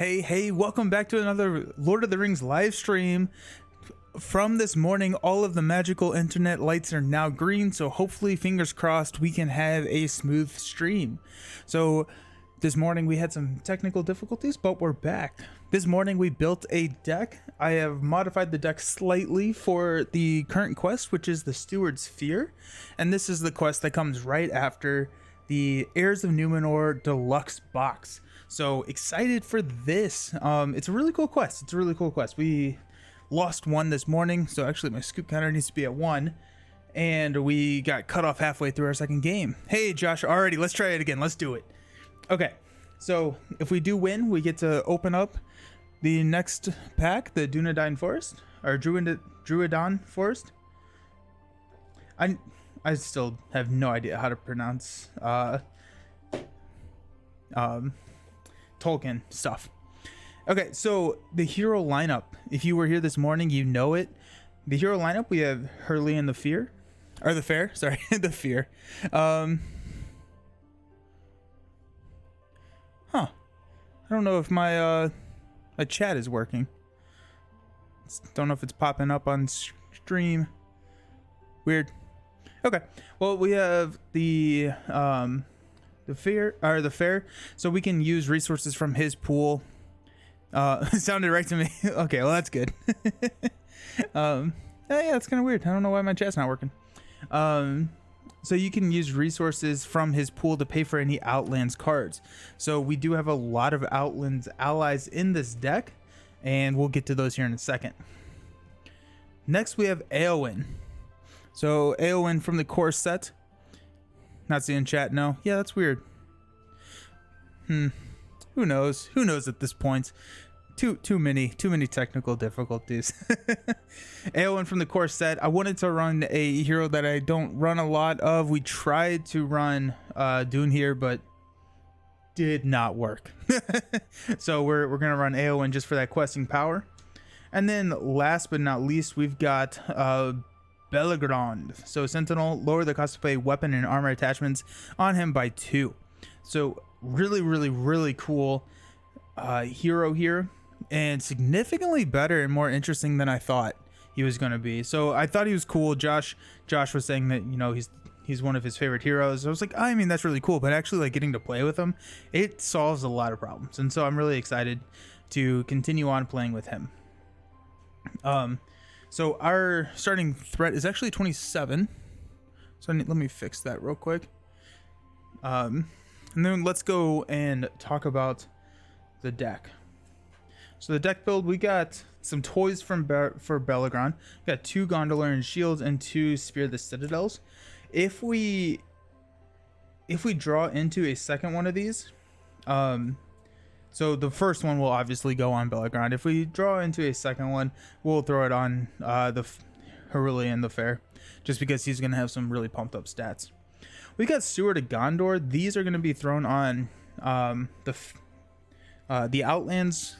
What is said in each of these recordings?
Hey, welcome back to another Lord of the Rings live stream. From this morning, all of the magical internet lights are now green, so hopefully, fingers crossed, we can have a smooth stream. So, this morning we had some technical difficulties, but we're back. This morning we built a deck. I have modified the deck slightly for the current quest, which is the Stewards Fear, and this is the quest that comes right after the Heirs of Numenor Deluxe box. So excited for this. It's a really cool quest. We lost one this morning, so actually my scoop counter needs to be at 1, and we got cut off halfway through our second game. Hey Josh, alrighty, let's try it again. Let's do it. Okay, so if we do win, we get to open up the next pack, the Dunedain Forest, or Druidan Forest. I still have no idea how to pronounce Tolkien stuff. Okay, so the hero lineup, if you were here this morning, you know it. The hero lineup, we have Hurley and the Fair. The Fear. I don't know if my chat is working. Don't know if it's popping up on stream. Weird. Okay, well, we have the Fair, so we can use resources from his pool. It sounded right to me. Okay, well, that's good. Yeah, it's kind of weird. I don't know why my chat's not working. So you can use resources from his pool to pay for any Outlands cards. So we do have a lot of Outlands allies in this deck, and we'll get to those here in a second. Next, we have Éowyn. So Éowyn from the core set. Not seeing chat, no. Yeah, that's weird. Who knows? Who knows at this point? Too many technical difficulties. Éowyn from the core set. I wanted to run a hero that I don't run a lot of. We tried to run Dune here, but did not work. So we're gonna run Éowyn just for that questing power. And then last but not least, we've got Belgrand. So Sentinel, lower the cost to play weapon and armor attachments on him by 2. So really cool hero here, and significantly better and more interesting than I thought he was going to be. So I thought he was cool. Josh was saying that, you know, he's one of his favorite heroes. I was like, I mean, that's really cool, but actually, like, getting to play with him, it solves a lot of problems, and so I'm really excited to continue on playing with him. So our starting threat is actually 27. So let me fix that real quick. And then let's go and talk about the deck. So the deck build, we got some toys for Belgrand. We got 2 Gondolin shields and 2 Spear the Citadels. If we draw into a second one of these, so the first one will obviously go on Belgrand. If we draw into a second one, we'll throw it on the Hurley and the Fair, just because he's going to have some really pumped up stats. We got Steward of Gondor. These are going to be thrown on the Outlands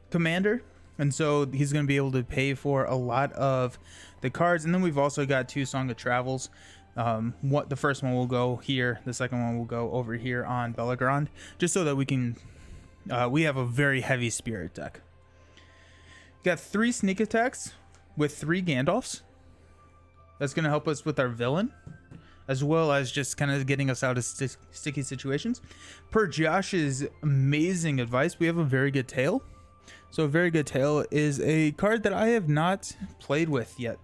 commander, and so he's going to be able to pay for a lot of the cards. And then we've also got 2 Song of Travels. The first one will go here, the second one will go over here on Belgrand, just so that we can we have a very heavy spirit deck. Got 3 sneak attacks with 3 Gandalfs. That's going to help us with our villain, as well as just kind of getting us out of sticky situations. Per Josh's amazing advice, we have a Very Good Tale. So a Very Good Tale is a card that I have not played with yet.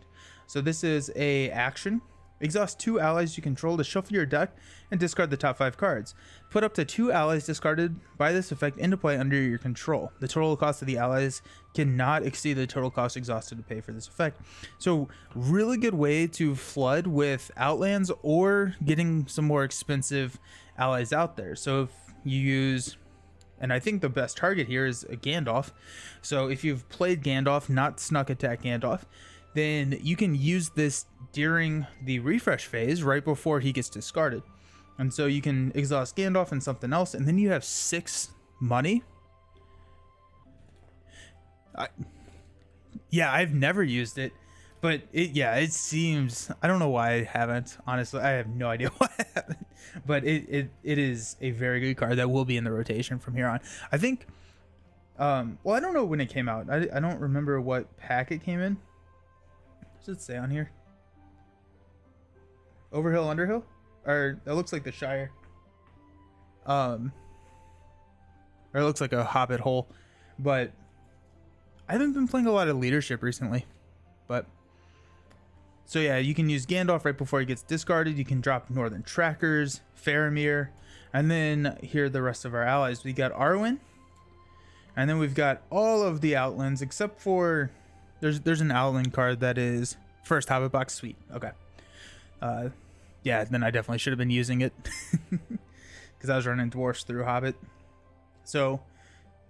So this is a action. Exhaust 2 allies you control to shuffle your deck and discard the top 5 cards. Put up to 2 allies discarded by this effect into play under your control. The total cost of the allies cannot exceed the total cost exhausted to pay for this effect. So really good way to flood with Outlands or getting some more expensive allies out there. So if you use, and I think the best target here is a Gandalf. So if you've played Gandalf, not Snuck Attack Gandalf, then you can use this during the refresh phase right before he gets discarded. And so you can exhaust Gandalf and something else, and then you have 6 money. I've never used it, but it seems, I don't know why I haven't, honestly. I have no idea why I haven't, but it is a very good card that will be in the rotation from here on. I think Well, I don't know when it came out. I don't remember what pack it came in. Does it say on here? Overhill, Underhill? Or it looks like the Shire. Or it looks like a Hobbit hole. But I haven't been playing a lot of leadership recently. But so yeah, you can use Gandalf right before he gets discarded. You can drop Northern Trackers, Faramir, and then here are the rest of our allies. We got Arwen, and then we've got all of the Outlands except for there's an Outland card that is first Hobbit box. Sweet. Okay. Yeah, then I definitely should have been using it because I was running dwarfs through Hobbit. So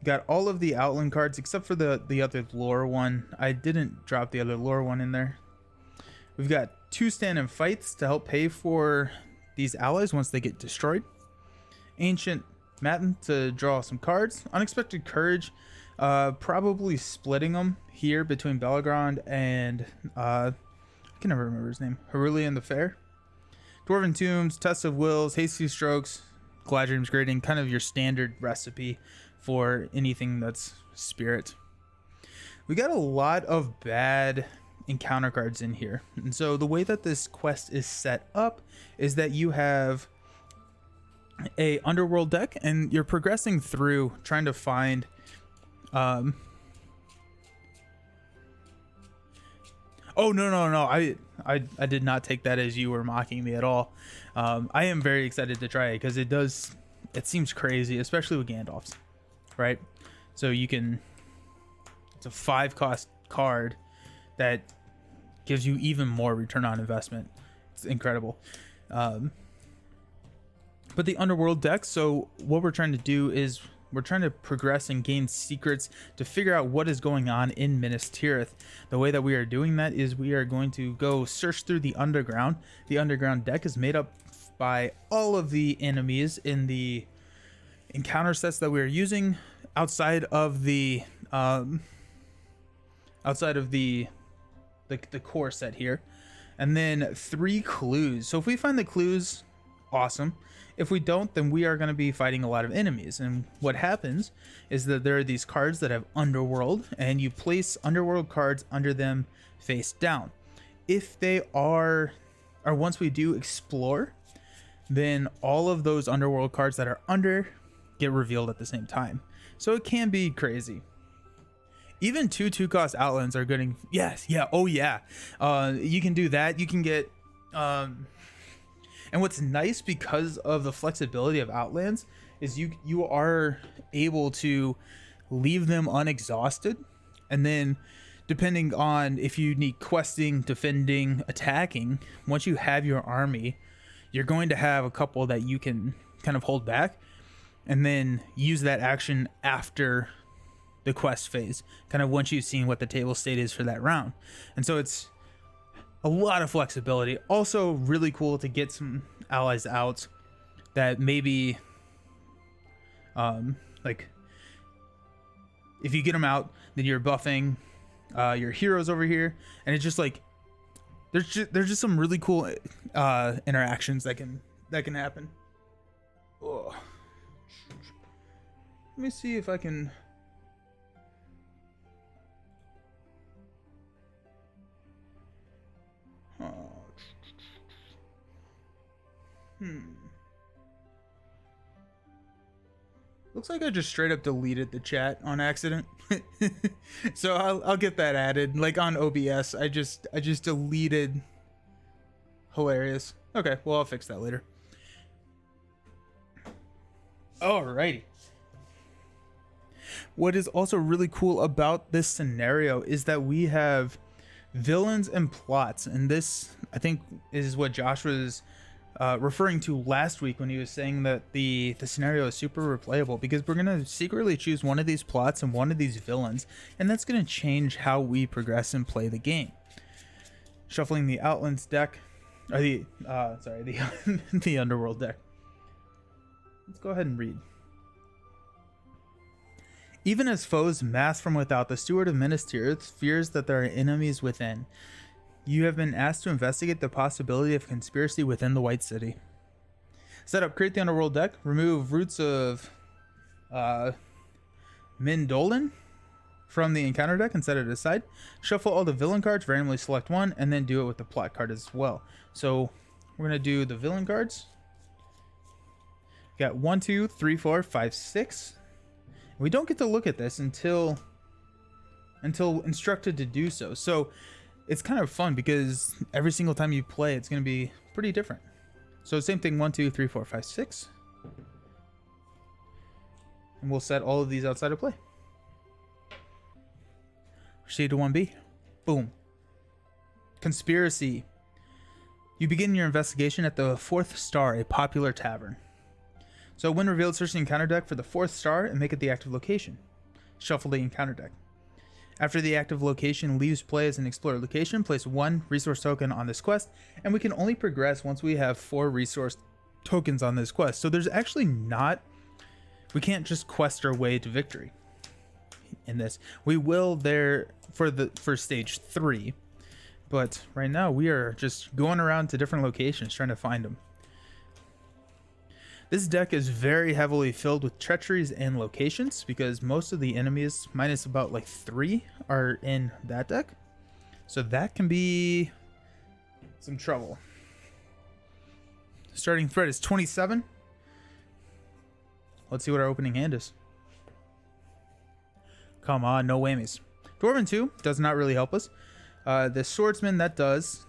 got all of the Outland cards except for the other lore one. I didn't drop the other lore one in there. We've got 2 stand-in fights to help pay for these allies once they get destroyed. Ancient Matin to draw some cards. Unexpected Courage, probably splitting them here between Belgrand and I can never remember his name. Herulian the Fair. Dwarven Tombs, Test of Wills, Hasty Strokes, Gladrium's Grading, kind of your standard recipe for anything that's spirit. We got a lot of bad encounter cards in here, and so the way that this quest is set up is that you have a underworld deck and you're progressing through trying to find oh no, I did not take that as you were mocking me at all. I am very excited to try it because it seems crazy, especially with Gandalf's, right? So you can, it's a 5-cost card that gives you even more return on investment. It's incredible. But the underworld deck, so what we're trying to do is we're trying to progress and gain secrets to figure out what is going on in Minas Tirith. The way that we are doing that is we are going to go search through the underground. The underground deck is made up by all of the enemies in the encounter sets that we are using outside of the core set here, and then 3 clues. So if we find the clues, awesome. If we don't, then we are going to be fighting a lot of enemies. And what happens is that there are these cards that have underworld, and you place underworld cards under them face down. If they are, or once we do explore, then all of those underworld cards that are under get revealed at the same time. So it can be crazy. Even 2-cost Outlands are getting, yes, yeah, oh yeah. You can do that. You can get, and what's nice because of the flexibility of Outlands is you are able to leave them unexhausted, and then depending on if you need questing, defending, attacking, once you have your army, you're going to have a couple that you can kind of hold back and then use that action after the quest phase, kind of once you've seen what the table state is for that round. And so it's a lot of flexibility. Also really cool to get some allies out that maybe like if you get them out, then you're buffing your heroes over here, and it's just like there's just some really cool interactions that can happen. Oh. Let me see if I can. Looks like I just straight up deleted the chat on accident. So I'll get that added. Like on OBS, I just deleted. Hilarious. Okay, well I'll fix that later. Alrighty. What is also really cool about this scenario is that we have villains and plots, and this I think is what Josh was referring to last week when he was saying that the scenario is super replayable, because we're going to secretly choose one of these plots and one of these villains, and that's going to change how we progress and play the game. Shuffling the Outlands deck, or the the Underworld deck. Let's go ahead and read. Even as foes mass from without, the Steward of Minas Tirith fears that there are enemies within. You have been asked to investigate the possibility of conspiracy within the White City. Set up, create the Underworld deck, remove Roots of Mindolin from the encounter deck and set it aside. Shuffle all the villain cards, randomly select one, and then do it with the plot card as well. So we're going to do the villain cards. Got 1, 2, 3, 4, 5, 6. We don't get to look at this until instructed to do so. So it's kind of fun because every single time you play, it's going to be pretty different. So same thing, 1, 2, 3, 4, 5, 6. And we'll set all of these outside of play. Proceed to 1B. Boom. Conspiracy. You begin your investigation at the 4th star, a popular tavern. So when revealed, search the encounter deck for the 4th star and make it the active location. Shuffle the encounter deck. After the active location leaves play as an explorer location, place 1 resource token on this quest, and we can only progress once we have 4 resource tokens on this quest. So there's actually not... We can't just quest our way to victory in this. We will there for stage 3, but right now we are just going around to different locations trying to find them. This deck is very heavily filled with treacheries and locations because most of the enemies, minus about like 3, are in that deck. So that can be some trouble. Starting threat is 27. Let's see what our opening hand is. Come on, no whammies. Dwarven 2 does not really help us. The Swordsman, that does.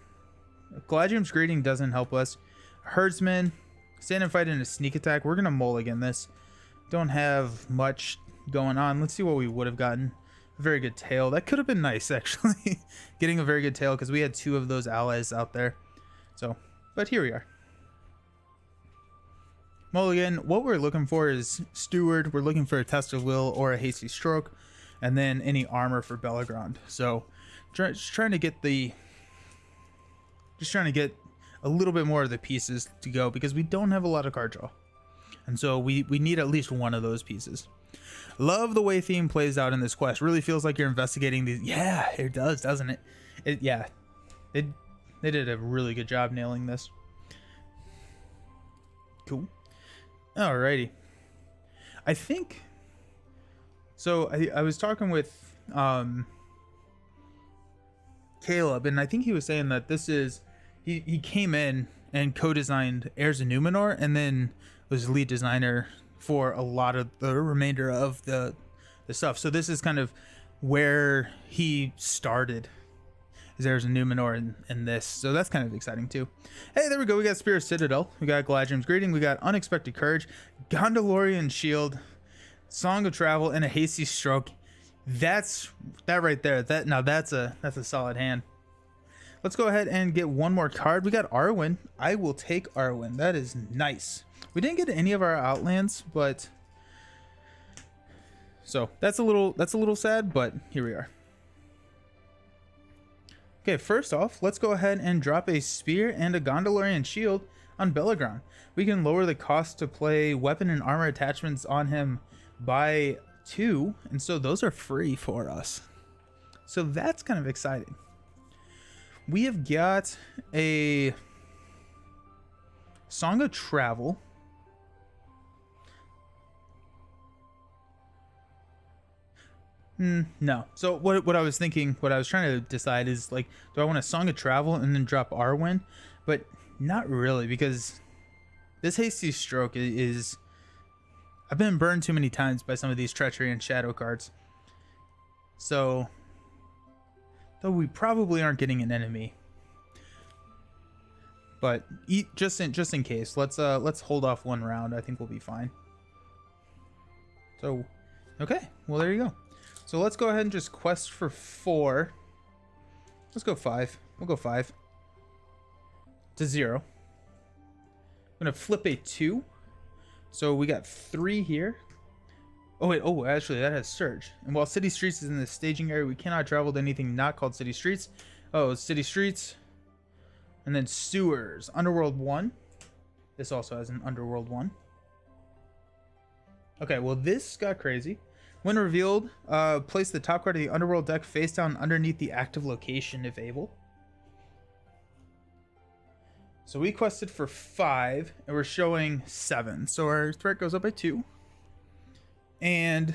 Gladium's Greeting doesn't help us. Herdsman, stand and fight in a sneak attack. We're going to mulligan this. Don't have much going on. Let's see what we would have gotten. A very good tail. That could have been nice, actually. Getting a very good tail because we had 2 of those allies out there. So, but here we are. Mulligan, what we're looking for is Steward. We're looking for a Test of Will or a Hasty Stroke, and then any armor for Bellegrand. So, just trying to get a little bit more of the pieces to go because we don't have a lot of card draw, and so we need at least one of those pieces. Love the way theme plays out in this quest. Really feels like you're investigating these. Yeah, it does, doesn't it? They did a really good job nailing this. Cool. Alrighty. I think so. I was talking with Caleb, and I think he was saying that this is he came in and co-designed Heirs of Numenor, and then was lead designer for a lot of the remainder of the stuff. So this is kind of where he started. Heirs of Numenor in this, so that's kind of exciting too. Hey, there we go. We got Spirit Citadel, we got Gladium's Greeting, we got Unexpected Courage, Gondorian Shield, Song of Travel, and a Hasty Stroke. That's that right there. That's a solid hand. Let's go ahead and get one more card. We got Arwen. I will take Arwen. That is nice. We didn't get any of our Outlands, but so that's a little sad, but here we are. Okay, first off, let's go ahead and drop a Spear and a Gondorian Shield on Bellegrand. We can lower the cost to play weapon and armor attachments on him by 2, and so those are free for us. So that's kind of exciting. We have got a Song of Travel. No. So what I was thinking, what I was trying to decide is, like, do I want a Song of Travel and then drop Arwen? But not really, because this Hasty Stroke is I've been burned too many times by some of these Treachery and Shadow cards. So, though we probably aren't getting an enemy, but just in case, let's hold off one round. I think we'll be fine. So, okay, well, there you go. So let's go ahead and just quest for 4. Let's go 5. We'll go 5 to 0. I'm gonna flip a 2. So we got 3 here. Oh wait, oh, actually that has Surge. And while City Streets is in the staging area, we cannot travel to anything not called City Streets. Oh, City Streets. And then Stewards. Underworld 1. This also has an Underworld 1. Okay, well this got crazy. When revealed, place the top card of the Underworld deck face down underneath the active location if able. So we quested for 5, and we're showing 7. So our threat goes up by 2. And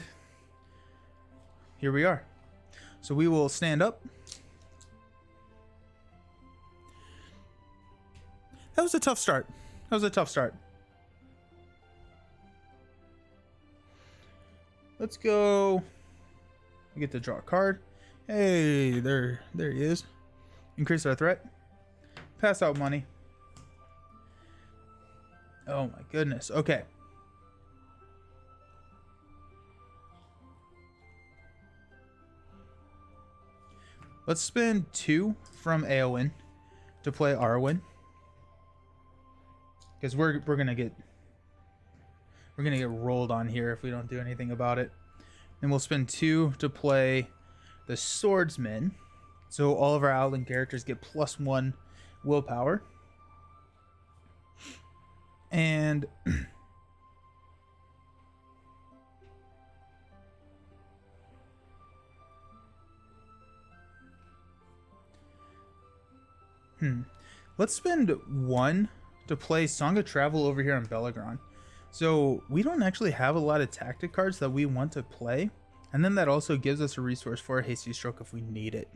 here we are. So we will stand up. That was a tough start. That was a tough start. Let's go. We get to draw a card. Hey, there he is. Increase our threat. Pass out money. Oh my goodness. Okay. Let's spend 2 from Aowen to play Arwen. Because we're gonna get rolled on here if we don't do anything about it. And we'll spend 2 to play the Swordsman. So all of our Outland characters get +1 willpower. And let's spend 1 to play Song of Travel over here on Belagron. So we don't actually have a lot of tactic cards that we want to play. And then that also gives us a resource for a Hasty Stroke if we need it.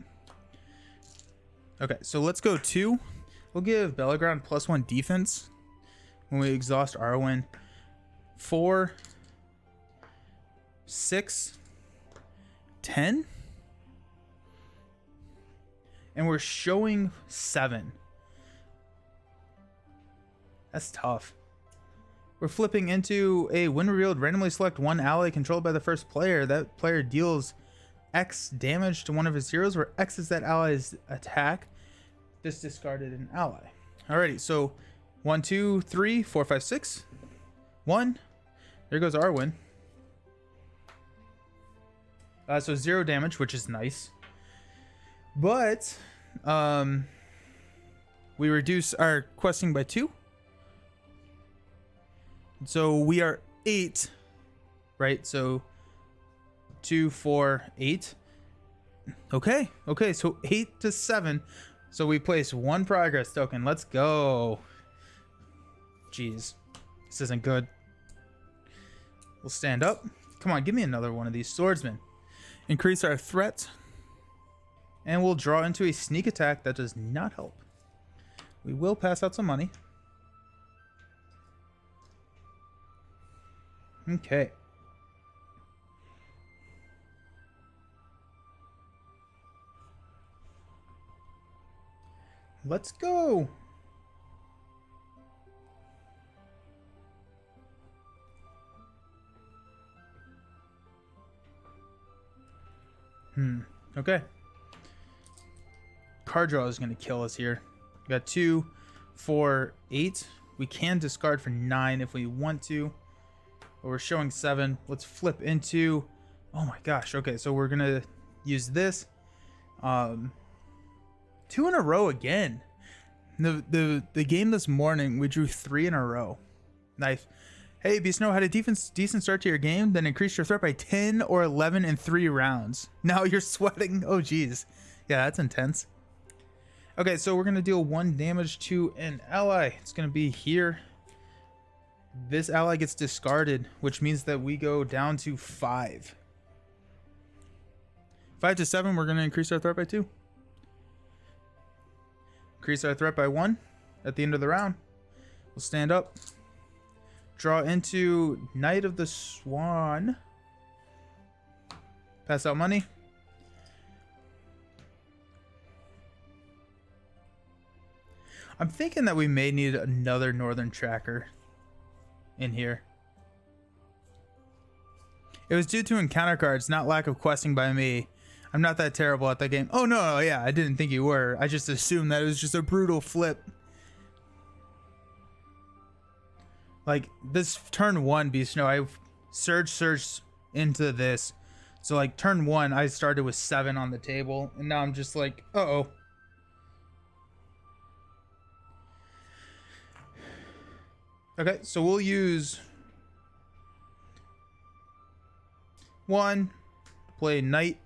Okay, so let's go 2. We'll give Belagron +1 defense when we exhaust Arwen. 4, 6, 10. And we're showing 7. That's tough. We're flipping into a when revealed, randomly select 1 ally controlled by the first player. That player deals X damage to one of his heroes, where X is that ally's attack. This discarded an ally. Alrighty, so 1, 2, 3, 4, 5, 6. 1. There goes Arwen. So 0 damage, which is nice. But we reduce our questing by 2. So we are 8, right? So 2, 4, 8. Okay, so 8 to 7. So we place 1 progress token. Let's go. Jeez, this isn't good. We'll stand up. Come on, give me another one of these swordsmen. Increase our threat. And we'll draw into a sneak attack that does not help. We will pass out some money. Okay. Let's go. Okay. Card draw is going to kill us here. We got 2, 4, 8. We can discard for 9 if we want to. But we're showing 7. Let's flip into... Oh my gosh. Okay, so we're going to use this. 2 in a row again. The game this morning, we drew 3 in a row. Nice. Hey, Beast Snow, had a decent start to your game, then increased your threat by 10 or 11 in 3 rounds. Now you're sweating. Oh, geez. Yeah, that's intense. Okay, so we're going to deal 1 damage to an ally. It's going to be here. This ally gets discarded, which means that we go down to 5. 5 to 7, we're going to increase our threat by 2. Increase our threat by 1 at the end of the round. We'll stand up. Draw into Knight of the Swan. Pass out money. I'm thinking that we may need another Northern Tracker in here. It was due to encounter cards, not lack of questing by me. I'm not that terrible at that game. Oh, no, yeah, I didn't think you were. I just assumed that it was just a brutal flip. Like, this turn 1, Beast Snow, I surged into this. So, like, turn 1, I started with 7 on the table. And now I'm just like, uh-oh. Okay, so we'll use 1 to play Knight.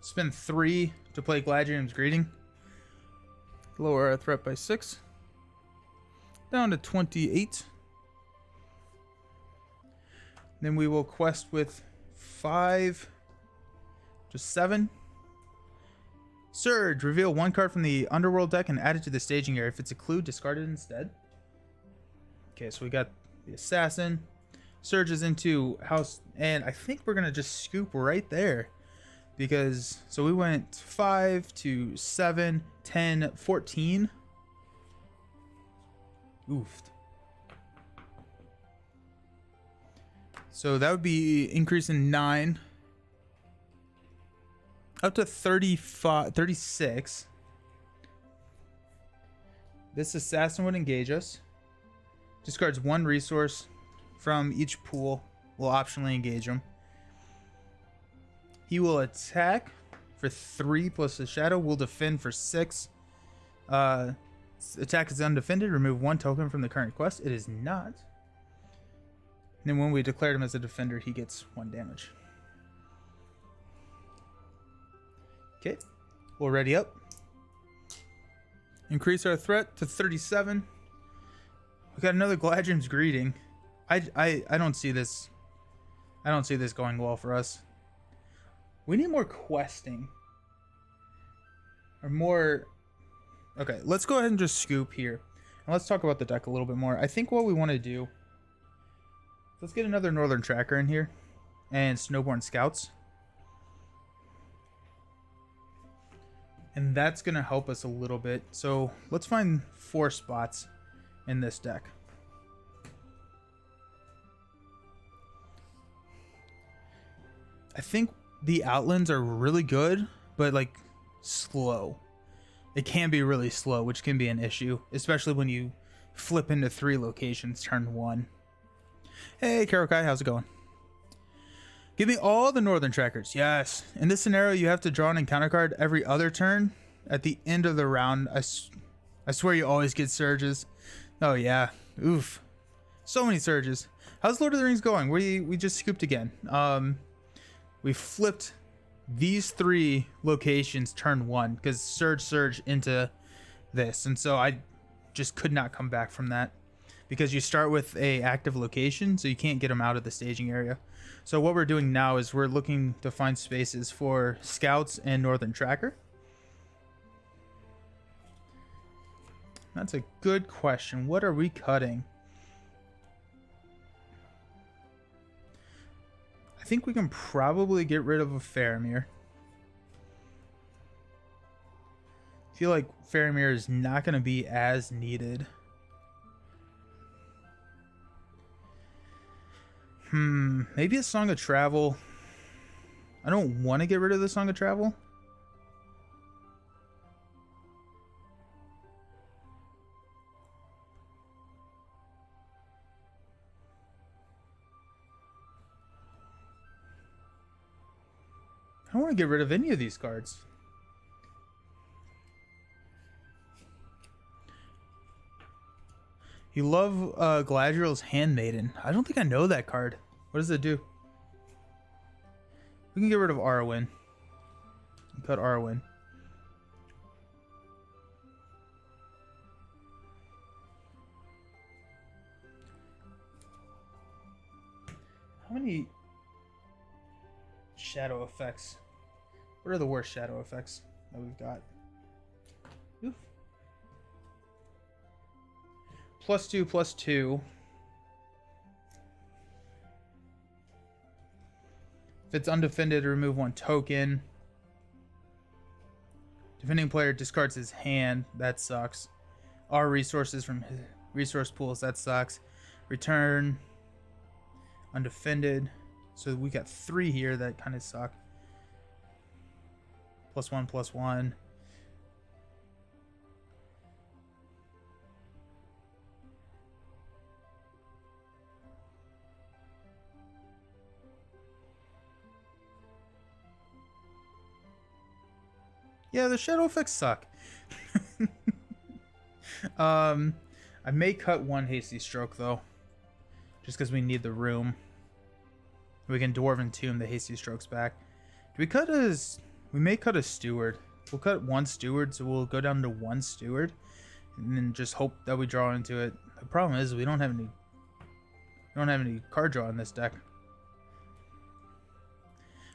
Spend 3 to play Gladrium's Greeting. Lower our threat by 6. Down to 28. Then we will quest with 5 to 7. Surge. Reveal 1 card from the underworld deck and add it to the staging area. If it's a clue, discard it instead. Okay, so we got the assassin. Surges into house, and I think we're gonna just scoop right there, because so we went 5 to 7, 10, 14. Oofed. So that would be increasing 9 up to 35, 36. This assassin would engage us. Discards 1 resource from each pool. We'll optionally engage him. He will attack for 3 plus the shadow. We'll defend for 6. Attack is undefended. Remove 1 token from the current quest. It is not. And then when we declared him as a defender, he gets 1 damage. Okay, we'll ready up. Increase our threat to 37. We got another Gladrian's Greeting. I don't see this. I don't see this going well for us. We need more questing. Or more. Okay, let's go ahead and just scoop here. And let's talk about the deck a little bit more. I think what we want to do. Let's get another Northern Tracker in here. And Snowborn Scouts. And that's going to help us a little bit. So let's find 4 spots in this deck. I think the outlands are really good, but like slow. It can be really slow, which can be an issue, especially when you flip into 3 locations turn 1. Hey, Karokai, how's it going? Give me all the Northern Trackers. Yes. In this scenario, you have to draw an encounter card every other turn. At the end of the round, I swear you always get surges. Oh, yeah. Oof. So many surges. How's Lord of the Rings going? We just scooped again. We flipped these 3 locations turn 1 because surge into this. And so I just could not come back from that because you start with a active location, so you can't get them out of the staging area. So what we're doing now is we're looking to find spaces for Scouts and Northern Tracker. That's a good question. What are we cutting? I think we can probably get rid of a Faramir. I feel like Faramir is not going to be as needed. Maybe a Song of Travel. I don't want to get rid of the Song of Travel. I don't want to get rid of any of these cards. You love Galadriel's Handmaiden. I don't think I know that card. What does it do? We can get rid of Arwen. Cut Arwen. How many shadow effects? What are the worst shadow effects that we've got? Oof. +2, +2. If it's undefended, remove 1 token. Defending player discards his hand. That sucks. Our resources from his resource pools. That sucks. Return. Undefended. So we got 3 here that kind of suck. +1, +1. Yeah, the shadow effects suck. I may cut 1 hasty stroke though, just because we need the room. We can Dwarven Tomb the hasty strokes back. Do we cut his? We may cut a Steward. We'll cut one steward, so we'll go down to one steward, and then just hope that we draw into it. The problem is we don't have any card draw in this deck.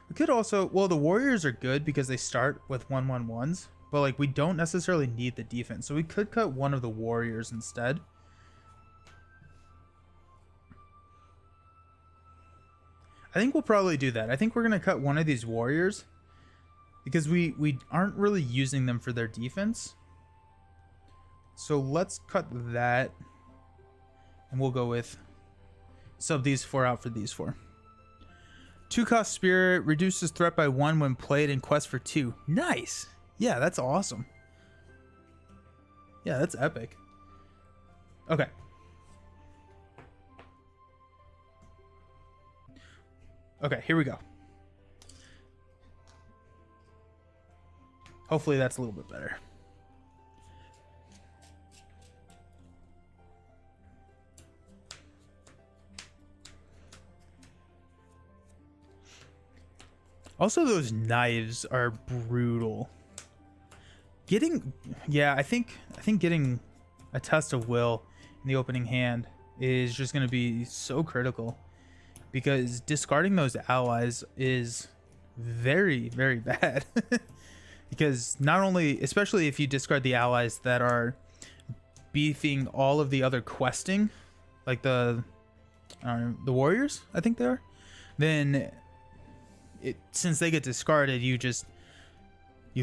We could also, well, the warriors are good because they start with 1/1/1s, but like we don't necessarily need the defense, so we could cut one of the warriors instead. I think we'll probably do that. I think we're gonna cut one of these warriors because we aren't really using them for their defense. So let's cut that, and we'll go with sub these 4 out for these 4. 2-cost spirit reduces threat by 1 when played in quest for 2. Nice. Yeah, that's awesome. Yeah, that's epic. Okay. Okay, here we go. Hopefully that's a little bit better. Also, those knives are brutal. I think getting a test of will in the opening hand is just going to be so critical, because discarding those allies is very, very bad. Because not only, especially if you discard the allies that are beefing all of the other questing, like the warriors, I think they are, then since they get discarded, you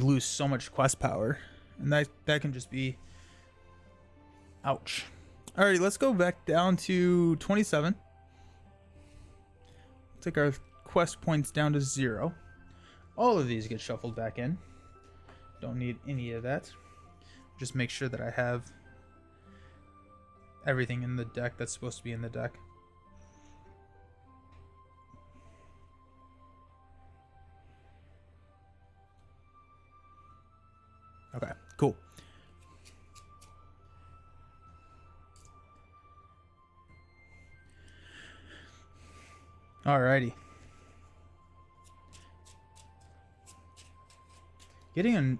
lose so much quest power, and that can just be ouch. All right, let's go back down to 27. Take our quest points down to 0. All of these get shuffled back in. Don't need any of that. Just make sure that I have everything in the deck that's supposed to be in the deck. Okay, cool. Alrighty. Getting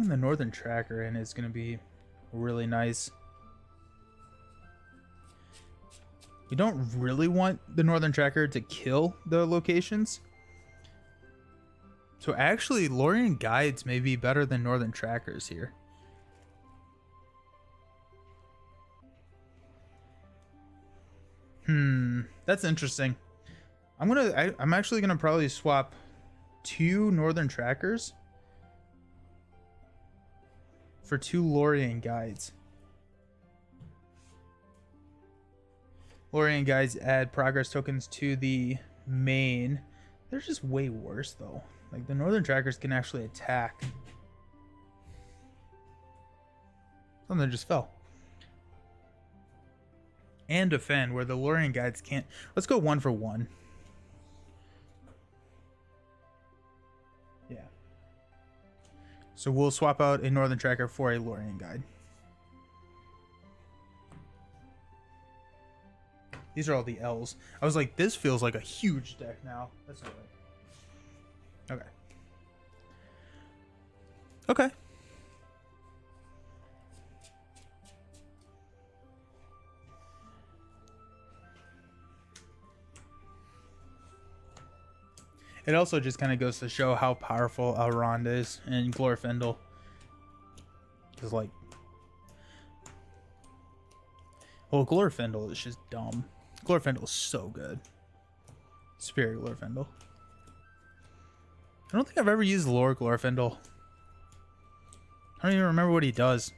the Northern Tracker in is going to be really nice. You don't really want the Northern Tracker to kill the locations. So actually, Lorien Guides may be better than Northern Trackers here. That's interesting. I'm actually gonna probably swap 2 Northern Trackers for 2 Lorien Guides. Lorien Guides add progress tokens to the main. They're just way worse though. Like, the Northern Trackers can actually attack. Something just fell. And defend, where the Lorien Guides can't. Let's go 1 for 1. Yeah. So we'll swap out a Northern Tracker for a Lorien Guide. These are all the L's. I was like, this feels like a huge deck now. That's not right. Okay. Okay. It also just kind of goes to show how powerful Elrond is and Glorfindel. Because, like... Well, Glorfindel is just dumb. Glorfindel is so good. Spirit Glorfindel. I don't think I've ever used Lore Glorfindel. I don't even remember what he does.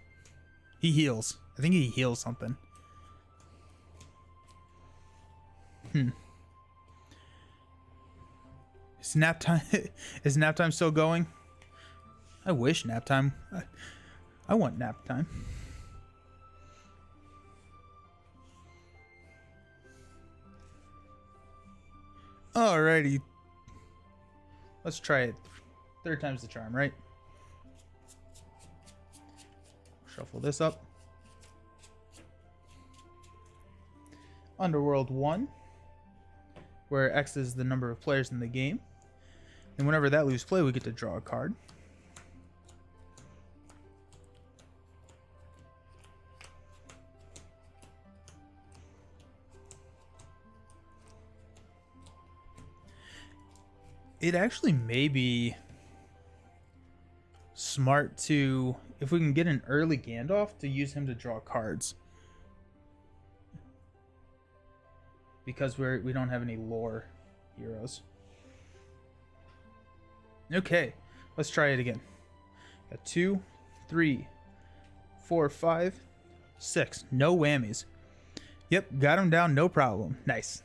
He heals. I think he heals something. Is nap time is nap time still going? I wish nap time. I want nap time. Alrighty. Let's try it. 3rd time's the charm, right? Shuffle this up. Underworld 1, where X is the number of players in the game. And whenever that leaves play, we get to draw a card. It actually may be smart to, if we can get an early Gandalf, to use him to draw cards. Because we don't have any lore heroes. Okay, let's try it again. Got 2, 3, 4, 5, 6. No whammies. Yep, got him down, no problem. Nice.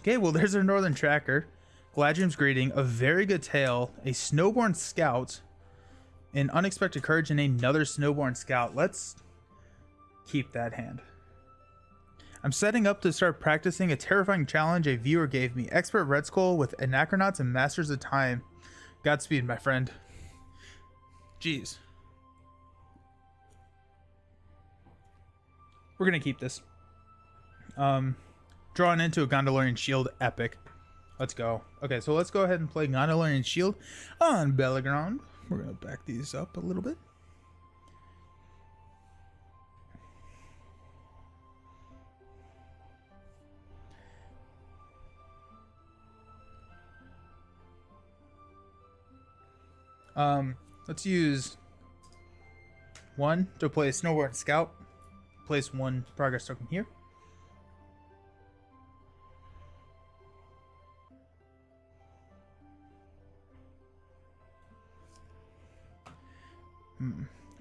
Okay, well, there's our Northern Tracker. Gladrium's Greeting, a very good tale, a Snowborn Scout, an Unexpected Courage, and another Snowborn Scout. Let's keep that hand. I'm setting up to start practicing a terrifying challenge a viewer gave me. Expert Red Skull with Anachronauts and Masters of Time. Godspeed, my friend. Jeez. We're going to keep this. Drawn into a Gondolian Shield, epic. Let's go. Okay, so let's go ahead and play Gondolian Shield on Belagron. We're going to back these up a little bit. Let's use 1 to play a Snowborn Scout. Place 1 progress token here.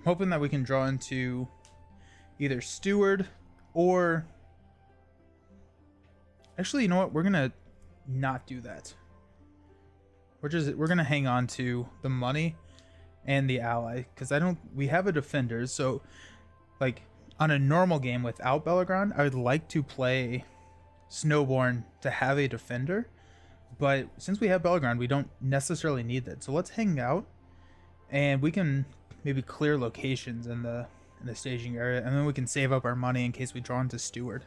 Hoping that we can draw into either Steward or... Actually, you know what? We're gonna not do that. We're gonna hang on to the money and the ally, because we have a defender. So, like, on a normal game without Belagron, I would like to play Snowborn to have a defender, but since we have Belagron, we don't necessarily need that. So let's hang out, and we can maybe clear locations in the staging area, and then we can save up our money in case we draw into Steward.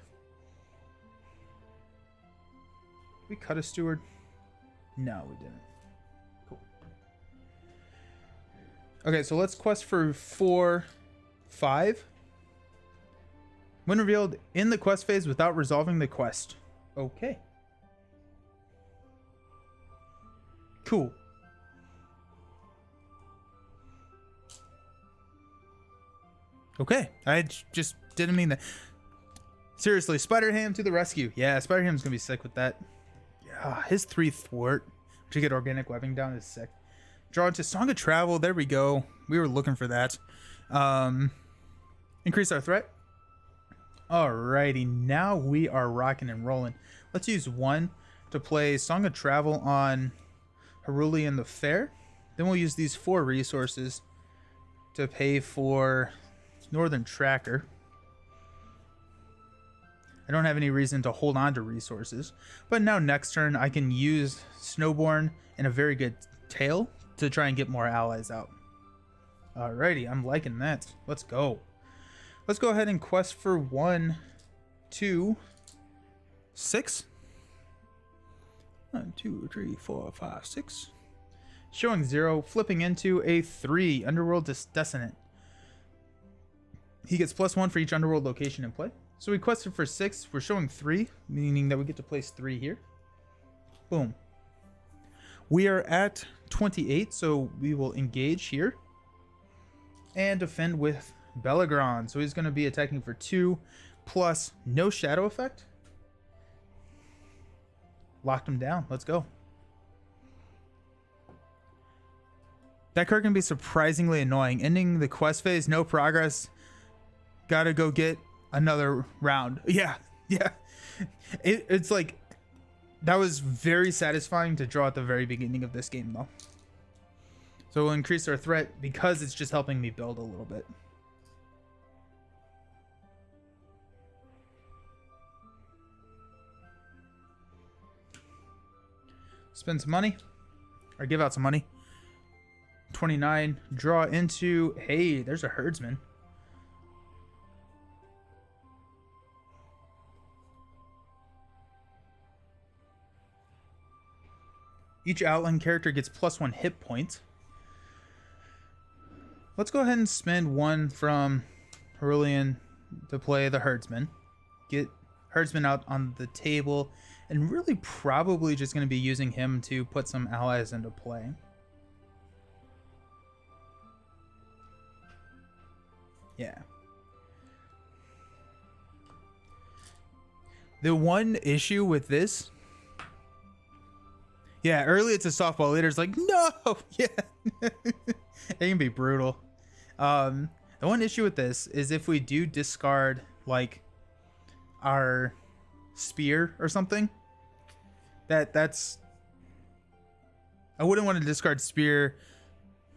Did we cut a Steward? No, we didn't. Cool. Okay, so let's quest for 4, 5. When revealed in the quest phase without resolving the quest. Okay. Cool. Okay, I just didn't mean that. Seriously, Spider-Ham to the rescue. Yeah, Spider-Ham's gonna be sick with that. Yeah, his 3 thwart to get organic webbing down is sick. Draw into Song of Travel. There we go. We were looking for that. Increase our threat. Alrighty, now we are rocking and rolling. Let's use 1 to play Song of Travel on Herulian the Fair. Then we'll use these 4 resources to pay for Northern Tracker. I don't have any reason to hold on to resources, but now next turn I can use Snowborn and a very good tail to try and get more allies out. Alrighty, I'm liking that. Let's go. Let's go ahead and quest for 1, 2, 6. 1, 2, 3, 4, 5, 6. Showing 0, flipping into a 3, Underworld Destinant. He gets +1 for each Underworld location in play. So we quested for 6. We're showing 3, meaning that we get to place 3 here. Boom. We are at 28, so we will engage here and defend with Belagron. So he's going to be attacking for 2 plus no shadow effect. Locked him down. Let's go. That card can be surprisingly annoying. Ending the quest phase, no progress. Gotta go get another round. Yeah. It's like, that was very satisfying to draw at the very beginning of this game, though. So we'll increase our threat because it's just helping me build a little bit. Spend some money, or give out some money. 29, draw into, hey, there's a herdsman. Each outland character gets +1 hit point. Let's go ahead and spend 1 from Herulian to play the herdsman. Get herdsman out on the table and really probably just going to be using him to put some allies into play. Yeah. The one issue with this, yeah, early it's a softball. Later it's like, no, yeah, it can be brutal. The one issue with this is if we do discard like our spear or something, that's I wouldn't want to discard spear.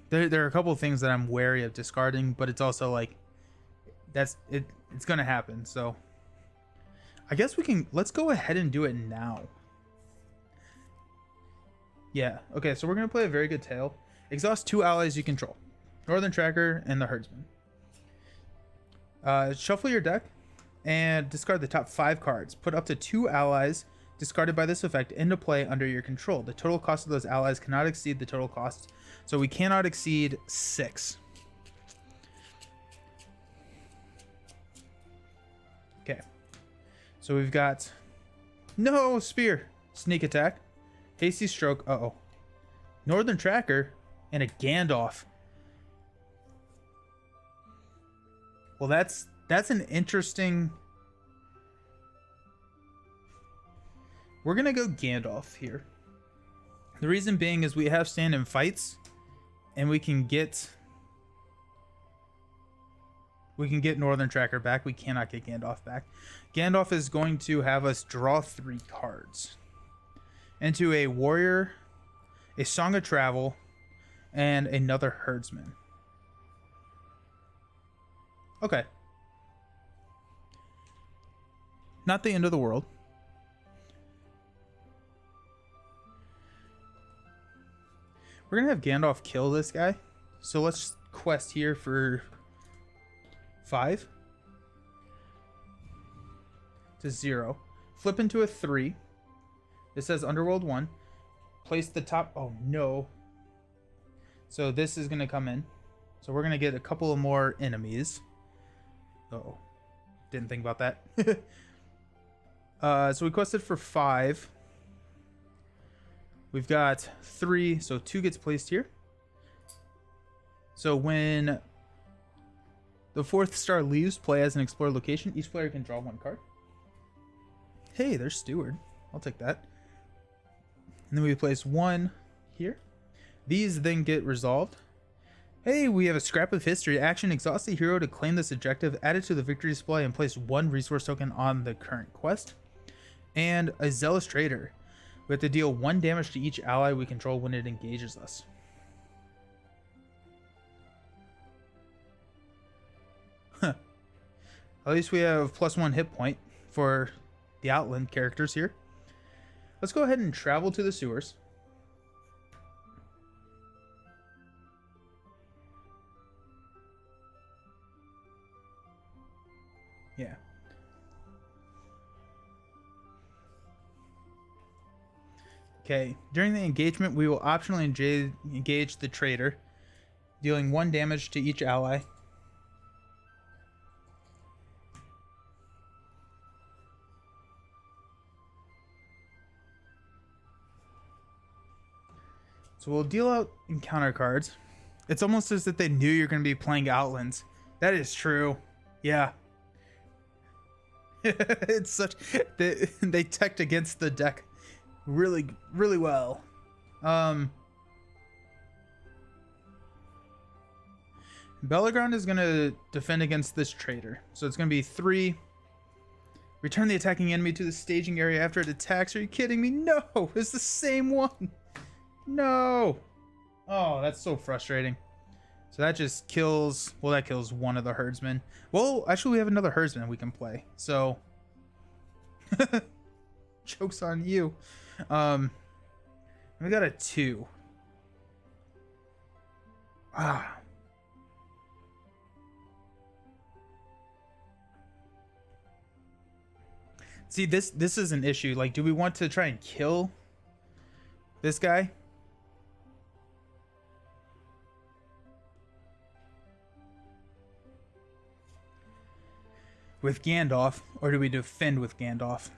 There are a couple of things that I'm wary of discarding, but it's also like it's gonna happen. So I guess let's go ahead and do it now. Yeah, okay, so we're gonna play a very good tail. Exhaust 2 allies you control, Northern Tracker and the Herdsman. Shuffle your deck and discard the top 5 cards. Put up to 2 allies discarded by this effect into play under your control. The total cost of those allies cannot exceed the total cost, so we cannot exceed 6. Okay, so we've got no spear, sneak attack, hasty stroke, Northern Tracker, and a Gandalf. Well, that's an interesting. We're gonna go Gandalf here. The reason being is we have stand in fights, and we can get Northern Tracker back. We cannot get Gandalf back. Gandalf is going to have us draw 3 cards into a warrior, a Song of Travel, and another Herdsman. Okay. Not the end of the world. We're gonna have Gandalf kill this guy. So let's quest here for 5 to 0. Flip into a 3. This says Underworld 1. Place the top. Oh no. So this is gonna come in. So we're gonna get a couple of more enemies. Oh, didn't think about that. So we quested for 5. We've got 3, so 2 gets placed here. So when the 4th star leaves play as an explored location, each player can draw 1 card. Hey, there's Steward. I'll take that. And then we place 1 here. These then get resolved. Hey, we have a scrap of history. Action, exhaust the hero to claim this objective, add it to the victory display, and place 1 resource token on the current quest. And a zealous trader. We have to deal 1 damage to each ally we control when it engages us. Huh. At least we have +1 hit point for the Outland characters here. Let's go ahead and travel to the sewers. Yeah. Okay, during the engagement, we will optionally engage the trader, dealing 1 damage to each ally. So we'll deal out encounter cards. It's almost as if they knew you're going to be playing Outlands. That is true. Yeah. It's such... They teched against the deck really, really well. Bellegrand is going to defend against this trader. So it's going to be 3. Return the attacking enemy to the staging area after it attacks. Are you kidding me? No, it's the same one. No. Oh, that's so frustrating. So that just kills... Well, that kills 1 of the herdsmen. Well, actually, we have another herdsman we can play. So... Joke's on you. We got a 2. Ah. See, this is an issue. Like, do we want to try and kill this guy? With Gandalf, or do we defend with Gandalf?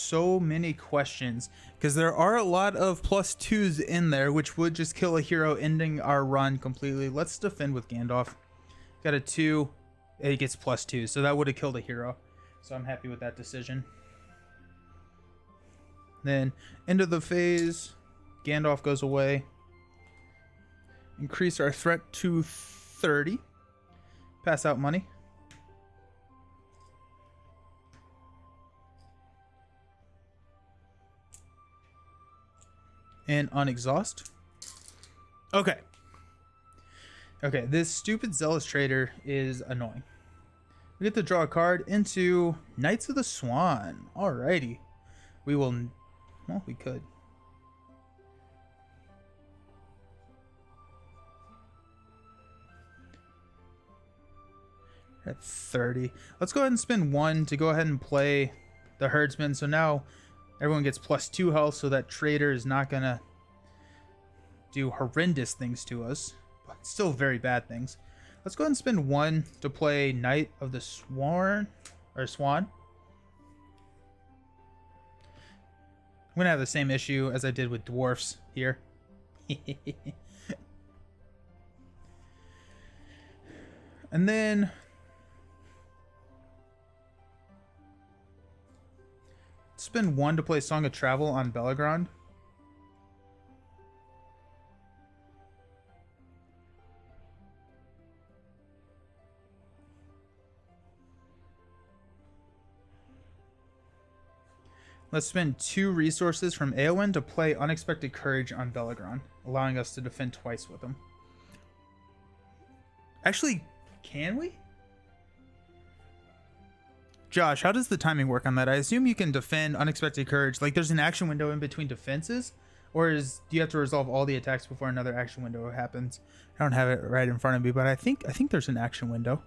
so many questions because there are a lot of +2s in there, which would just kill a hero, ending our run completely. Let's defend with Gandalf. Got a 2. It gets +2, so that would have killed a hero. So I'm happy with that decision. Then, end of the phase, Gandalf goes away. Increase our threat to 30. Pass out money. And unexhaust. Okay. Okay, this stupid Zealous Trader is annoying. We get to draw a card into Knights of the Swan. Alrighty. We will... Well, we could. At 30. Let's go ahead and spend 1 to go ahead and play the Herdsman. So now everyone gets +2 health, so that Trader is not going to do horrendous things to us. But still very bad things. Let's go ahead and spend 1 to play Knight of the Swan. I'm going to have the same issue as I did with Dwarfs here. And then... spend 1 to play Song of Travel on Bellegrand. Let's spend 2 resources from Eowyn to play Unexpected Courage on Bellegrand, allowing us to defend twice with him. Actually, can we? Josh, how does the timing work on that? I assume you can defend Unexpected Courage. Like, there's an action window in between defenses? Or do you have to resolve all the attacks before another action window happens? I don't have it right in front of me, but I think there's an action window.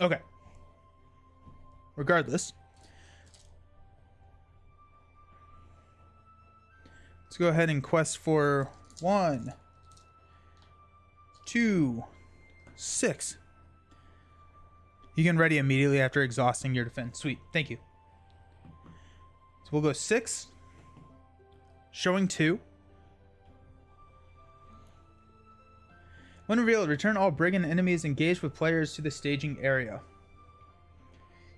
Okay. Regardless, let's go ahead and quest for 1, 2, 6. You can ready immediately after exhausting your defense. Sweet. Thank you. So we'll go 6. Showing 2. When revealed, return all brigand enemies engaged with players to the staging area.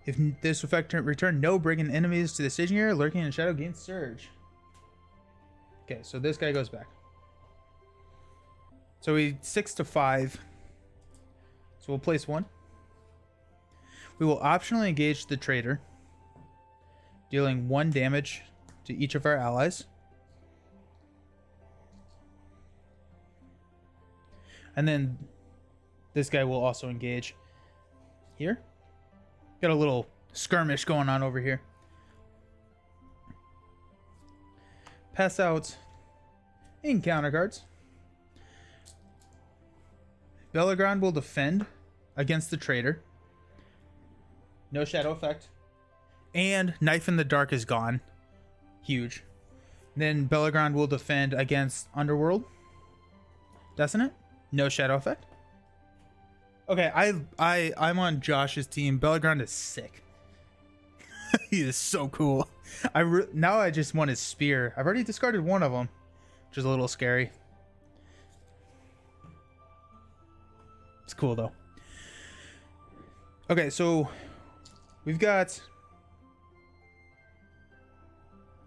If this effect return no brigand enemies to the staging area, lurking in shadow gains surge. Okay, so this guy goes back. So we 6 to 5. So we'll place 1. We will optionally engage the traitor, dealing 1 damage to each of our allies. And then this guy will also engage here. Got a little skirmish going on over here. Pass out encounter cards. Bellegrand will defend against the traitor. No shadow effect. And Knife in the Dark is gone. Huge. Then Bellegrand will defend against Underworld. Doesn't it? No shadow effect. Okay, I'm on Josh's team. Bellegrand is sick. He is so cool. Now I just want his spear. I've already discarded 1 of them, which is a little scary. It's cool though. Okay, so we've got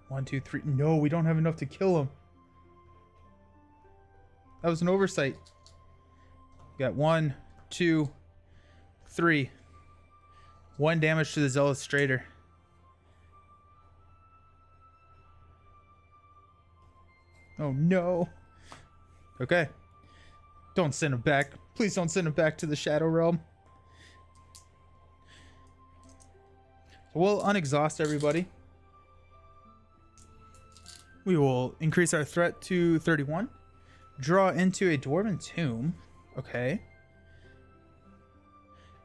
1, 2, 3. No, we don't have enough to kill him. That was an oversight. Got 1, 2, 3. 1 damage to the Zealous Trader. Oh no. Okay. Don't send him back. Please don't send him back to the Shadow Realm. So we'll unexhaust everybody. We will increase our threat to 31. Draw into a Dwarven Tomb. Okay.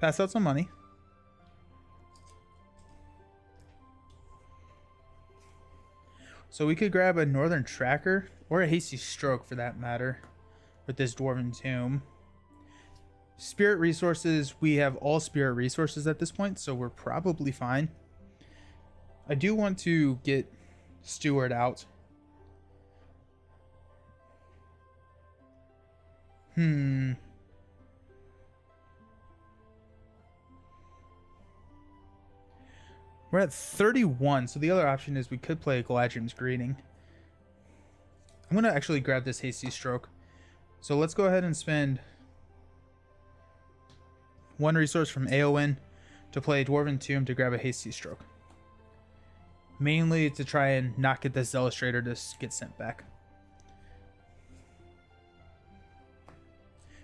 Pass out some money. So we could grab a Northern Tracker or a Hasty Stroke for that matter with this Dwarven Tomb. Spirit resources, we have all spirit resources at this point, so we're probably fine. I do want to get Steward out. We're at 31, so the other option is we could play Galadriel's Greeting. I'm going to actually grab this Hasty Stroke. So let's go ahead and spend 1 resource from Eowyn to play Dwarven Tomb to grab a Hasty Stroke. Mainly to try and not get this Zealous Trader to get sent back.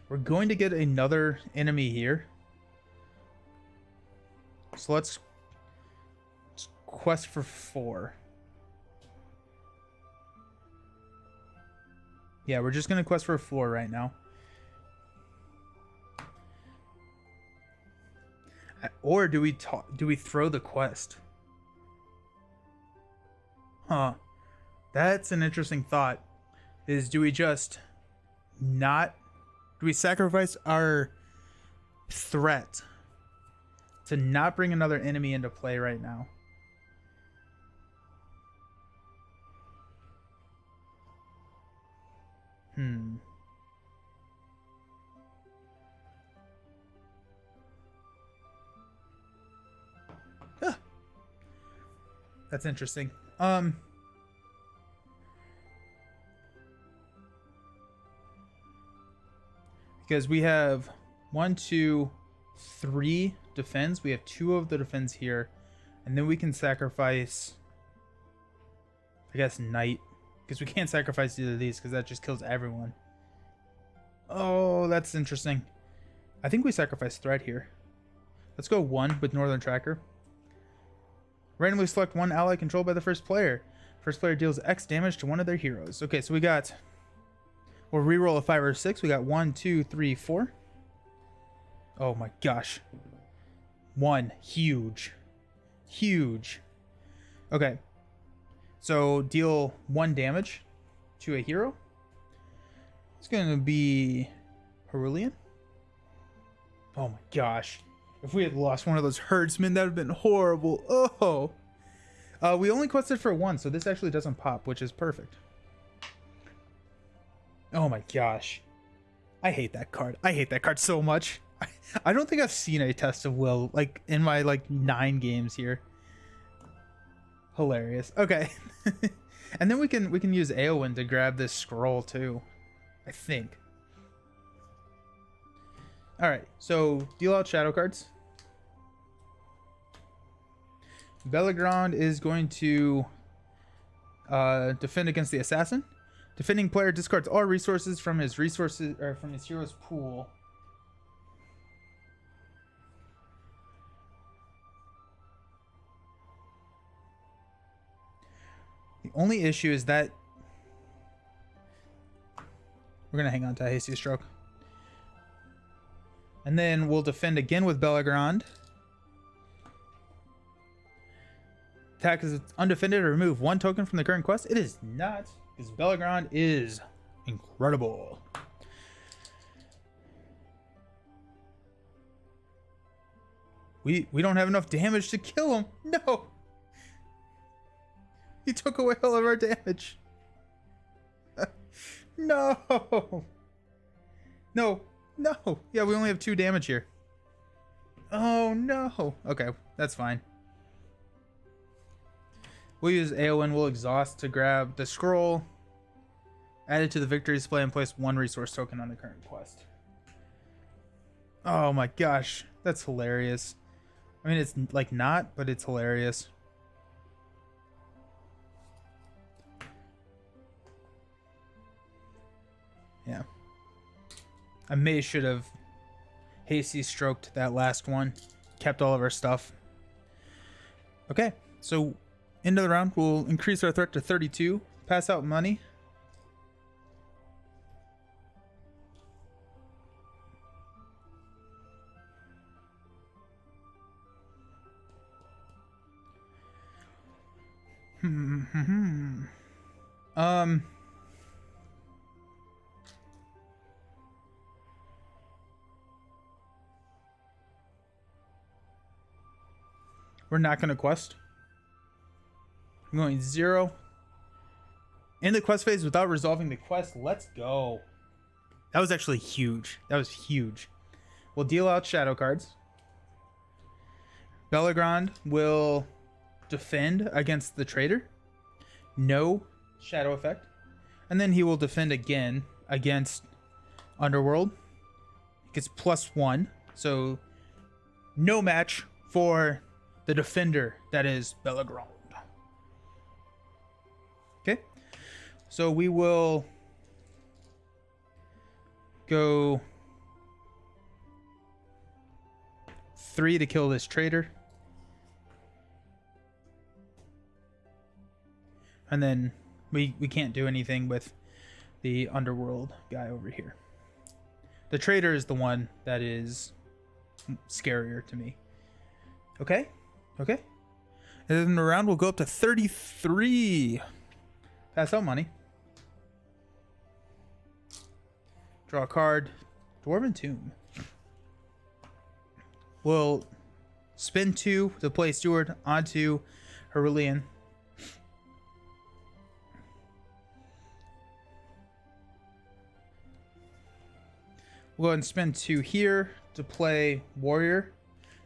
We're going to get another enemy here. So let's quest for 4. Yeah, we're just going to quest for 4 right now. Or do we throw the quest? Huh. That's an interesting thought. Do we just not... Do we sacrifice our threat to not bring another enemy into play right now? That's interesting. Because we have 1, 2, 3 defense. We have 2 of the defense here. And then we can sacrifice, I guess, Knight. Because we can't sacrifice either of these because that just kills everyone. Oh, that's interesting. I think we sacrifice Threat here. Let's go 1 with Northern Tracker. Randomly select 1 ally controlled by the first player. First player deals X damage to one of their heroes. Okay, so we got... We'll reroll a 5 or 6. We got 1, 2, 3, 4. Oh my gosh. 1. Huge. Huge. Okay. So deal 1 damage to a hero. It's going to be Herulian. Oh my gosh. If we had lost one of those herdsmen, that would have been horrible. Oh. We only quested for 1, so this actually doesn't pop, which is perfect. Oh my gosh. I hate that card. I hate that card so much. I don't think I've seen a Test of Will like in my 9 games here. Hilarious. Okay. And then we can use Eowyn to grab this scroll too, I think. All right. So deal out shadow cards. Bellegrand is going to defend against the assassin. Defending player discards all resources from his hero's pool. The only issue is that we're gonna hang on to Hasty Stroke, and then we'll defend again with Bellegrand. Attack is undefended or remove 1 token from the current quest. It is not, because Bellegrand is incredible. We don't have enough damage to kill him. No. He took away all of our damage. No. No. No. Yeah, we only have 2 damage here. Oh no. Okay, that's fine. We'll use Eowyn. We'll exhaust to grab the scroll. Add it to the victory display and place 1 resource token on the current quest. Oh my gosh. That's hilarious. I mean, it's not, but it's hilarious. Yeah. I should have Hasty Stroked that last one. Kept all of our stuff. Okay, so end of the round, we'll increase our threat to 32. Pass out money. Um. We're not going to quest. I'm going 0. In the quest phase without resolving the quest. Let's go. That was actually huge. That was huge. We'll deal out shadow cards. Bellegrand will defend against the traitor. No shadow effect. And then he will defend again against Underworld. He gets +1. So no match for the defender that is Bellegrand. Okay. So we will go 3 to kill this traitor. And then we can't do anything with the Underworld guy over here. The traitor is the one that is scarier to me. Okay. Okay. And then the round will go up to 33. Pass out money. Draw a card. Dwarven Tomb. We'll spin 2 to play Steward onto Herulian. We'll go ahead and spend 2 here to play Warrior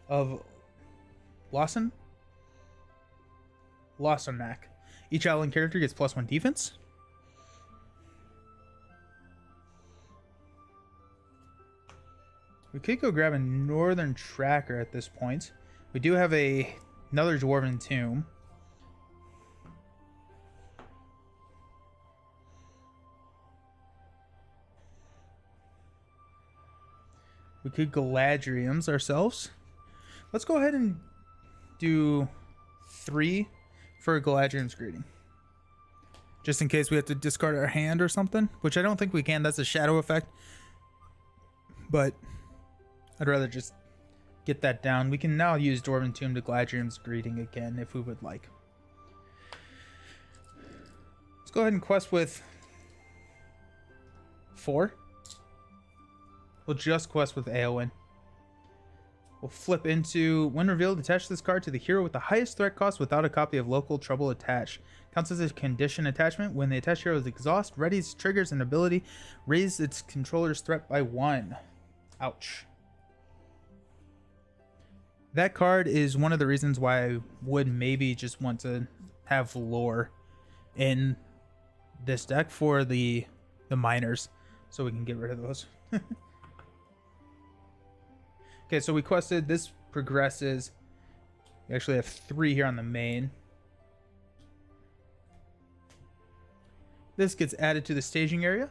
of Lawson. Lawsonak. Each island character gets +1 defense. We could go grab a Northern Tracker at this point. We do have another Dwarven Tomb. We could Galadriums ourselves. Let's go ahead and do 3 for Galadrium's Greeting. Just in case we have to discard our hand or something, which I don't think we can. That's a shadow effect. But I'd rather just get that down. We can now use Dwarven Tomb to Galadrium's Greeting again if we would like. Let's go ahead and quest with 4. We'll just quest with Eowyn. We'll flip into, when revealed, attach this card to the hero with the highest threat cost without a copy of Local Trouble attached. Counts as a condition attachment. When the attached hero is exhaust, readies, triggers an ability, raise its controller's threat by 1. Ouch. That card is one of the reasons why I would maybe just want to have lore in this deck for the miners, so we can get rid of those. Okay, so we quested. This progresses. We actually have 3 here on the main. This gets added to the staging area.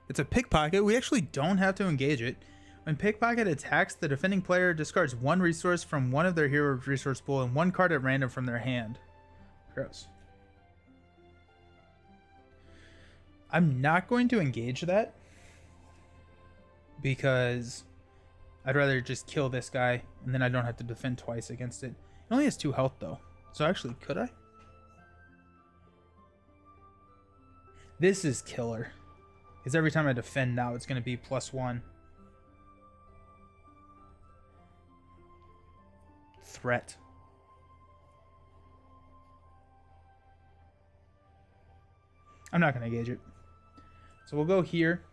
It's a pickpocket. We actually don't have to engage it. When pickpocket attacks, the defending player discards 1 resource from one of their hero's resource pool and 1 card at random from their hand. Gross. I'm not going to engage that because I'd rather just kill this guy and then I don't have to defend twice against it. It only has 2 health though. So actually, could I? This is killer. Because every time I defend now, it's going to be +1. Threat. I'm not going to engage it. So we'll go here.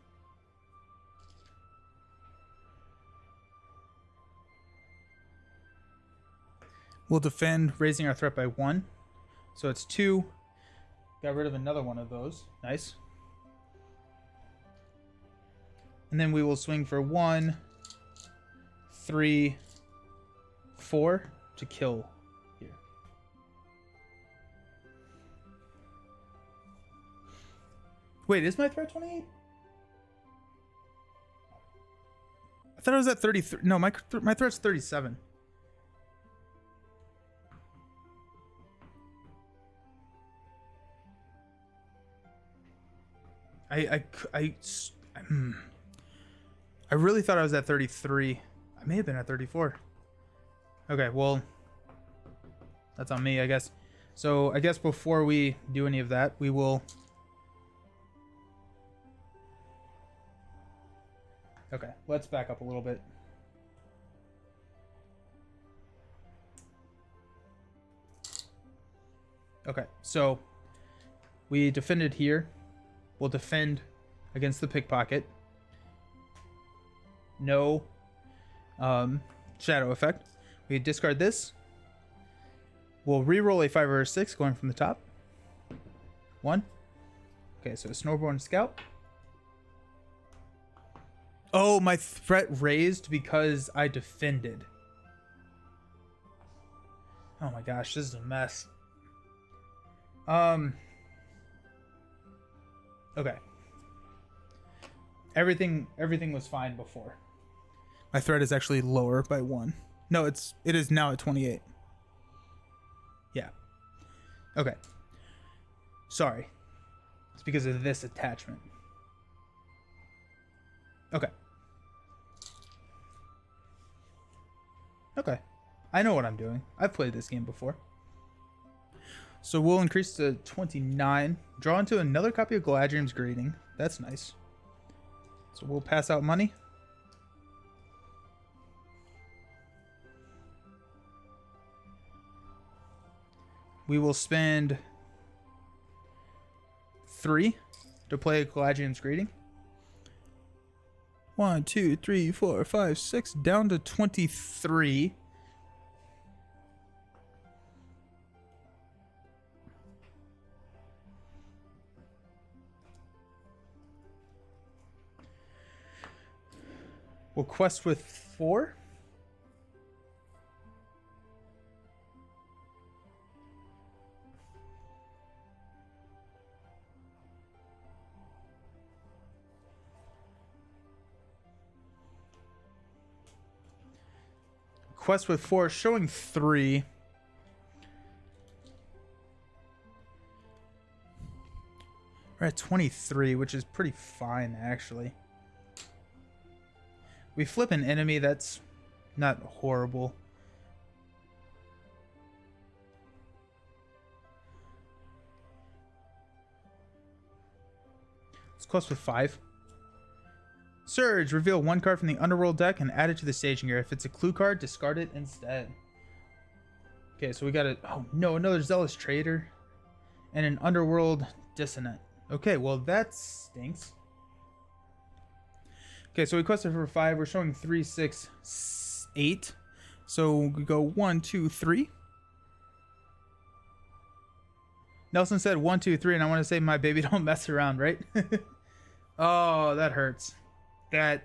We'll defend, raising our threat by 1. So it's 2. Got rid of another one of those. Nice. And then we will swing for 1, 3, 4 to kill here. Wait, is my threat 28? I thought it was at 33. No, my threat's 37. I really thought I was at 33. I may have been at 34. Okay, well, that's on me, I guess. So I guess before we do any of that, we will... Okay, let's back up a little bit. Okay, so we defended here. We'll defend against the pickpocket. No shadow effect. We discard this. We'll re-roll a 5 or a 6 going from the top. 1. Okay, so Snowborn Scout. Oh, my threat raised because I defended. Oh my gosh, this is a mess. Okay. Everything was fine before. My threat is actually lower by 1. No, it is now at 28. Yeah. Okay. Sorry. It's because of this attachment. Okay. Okay. I know what I'm doing. I've played this game before. So we'll increase to 29. Draw into another copy of Galadriel's Greeting. That's nice. So we'll pass out money. We will spend 3 to play Galadriel's Greeting. 1, 2, 3, 4, 5, 6, down to 23. We'll quest with 4. Quest with 4, showing 3. We're at 23, which is pretty fine, actually. We flip an enemy, that's not horrible. Let's quest with 5. Surge, reveal 1 card from the Underworld deck and add it to the staging area. If it's a clue card, discard it instead. Okay, so we got a... Oh, no, another Zealous Trader. And an Underworld Dissonant. Okay, well, that stinks. Okay, so we quested for 5. We're showing 3, 6, 8. So we go 1, 2, 3. Nelson said 1, 2, 3, and I want to say my baby don't mess around, right? Oh, that hurts. That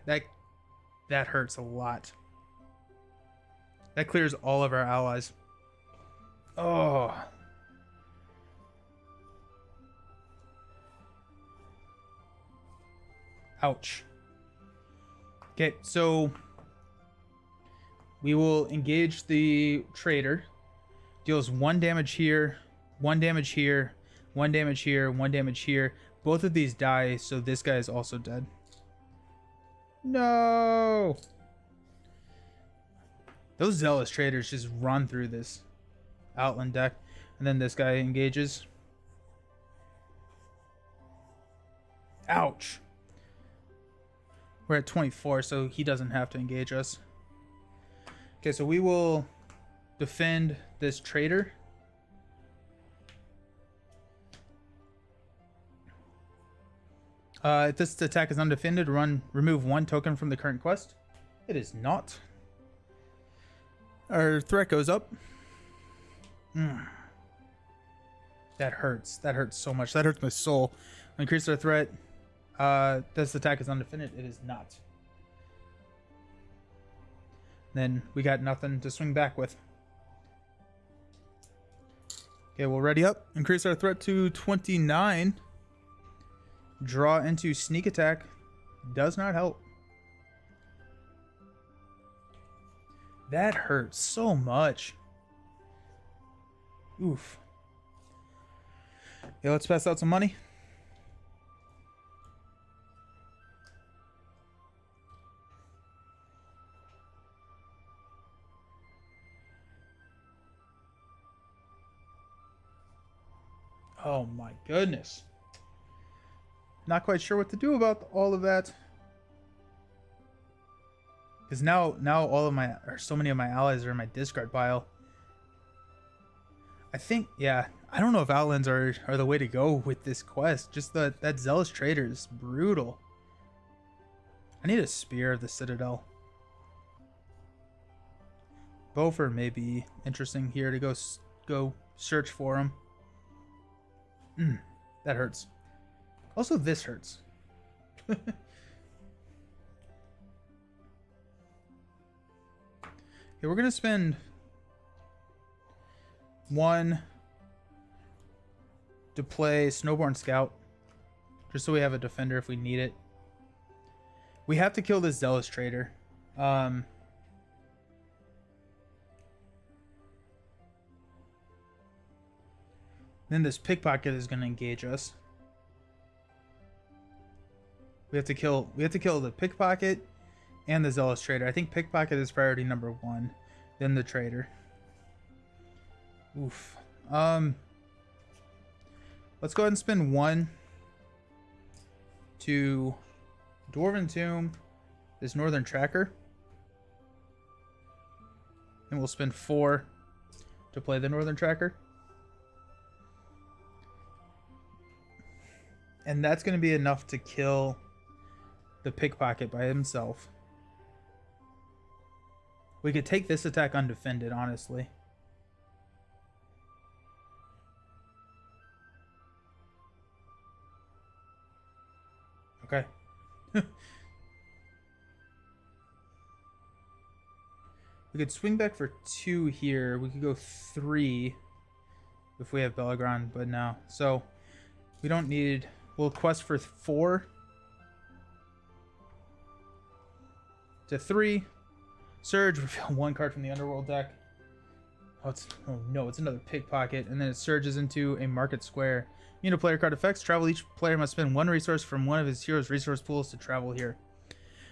hurts a lot. That clears all of our allies. Oh. Ouch. Okay, so we will engage the trader. Deals 1 damage here, 1 damage here, 1 damage here, 1 damage here. Both of these die, so this guy is also dead. No! Those Zealous Traders just run through this Outland deck. And then this guy engages. Ouch! We're at 24, so he doesn't have to engage us. Okay, so we will defend this trader. If this attack is undefended, remove 1 token from the current quest. It is not. Our threat goes up. That hurts. That hurts so much. That hurts my soul. Increase our threat. This attack is undefended. It is not. Then we got nothing to swing back with. Okay, we'll ready up. Increase our threat to 29. Draw into sneak attack. Does not help. That hurts so much. Oof. Yeah, let's pass out some money. Oh my goodness. Not quite sure what to do about all of that. Because now all of my, or so many of my allies are in my discard pile. I think, yeah, I don't know if Outlands are the way to go with this quest. Just that Zealous Trader is brutal. I need a Spear of the Citadel. Beaufort may be interesting here to go search for him. That hurts. Also, this hurts. Okay, we're gonna spend 1 to play Snowborn Scout, just so we have a defender if we need it. We have to kill this Zealous Trader. Then this Pickpocket is going to engage us. We have to kill the Pickpocket and the Zealous Trader. I think Pickpocket is priority number 1, then the Trader. Oof. Let's go ahead and spend 1 to Dwarven Tomb, this Northern Tracker. And we'll spend 4 to play the Northern Tracker. And that's going to be enough to kill the Pickpocket by himself. We could take this attack undefended, honestly. Okay. We could swing back for 2 here. We could go 3 if we have Belagron, but no. So we don't need... We'll quest for 4 to 3. Surge, reveal 1 card from the Underworld deck. Oh no, it's another Pickpocket. And then it surges into a Market Square. You know, player card effects. Travel. Each player must spend 1 resource from one of his hero's resource pools to travel here.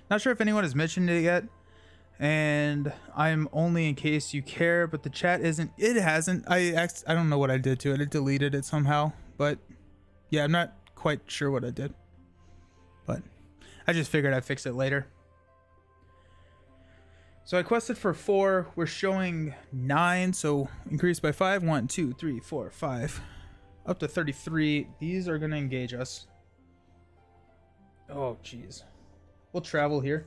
Not sure if anyone has mentioned it yet. And I'm only in case you care, but the chat isn't. It hasn't. I don't know what I did to it. It deleted it somehow. But yeah, I'm not quite sure what I did. But I just figured I'd fix it later. So I quested for 4. We're showing 9, so increase by 5. 1, 2, 3, 4, 5. Up to 33. These are going to engage us. Oh, jeez. We'll travel here.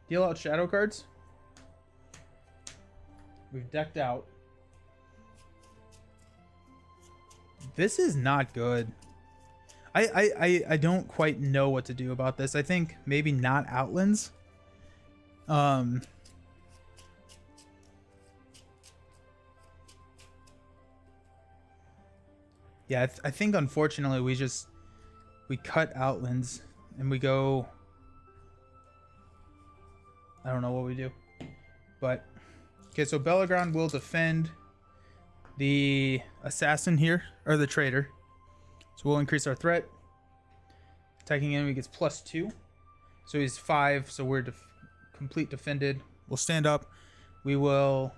Deal out shadow cards. We've decked out. This is not good. I don't quite know what to do about this. I think maybe not Outlands. Yeah, I think unfortunately we cut Outlands and we go... I don't know what we do. But, okay, so Belagron will defend the assassin here, or the traitor. So we'll increase our threat. Attacking enemy gets +2. So he's 5, so we're complete defended. We'll stand up. We'll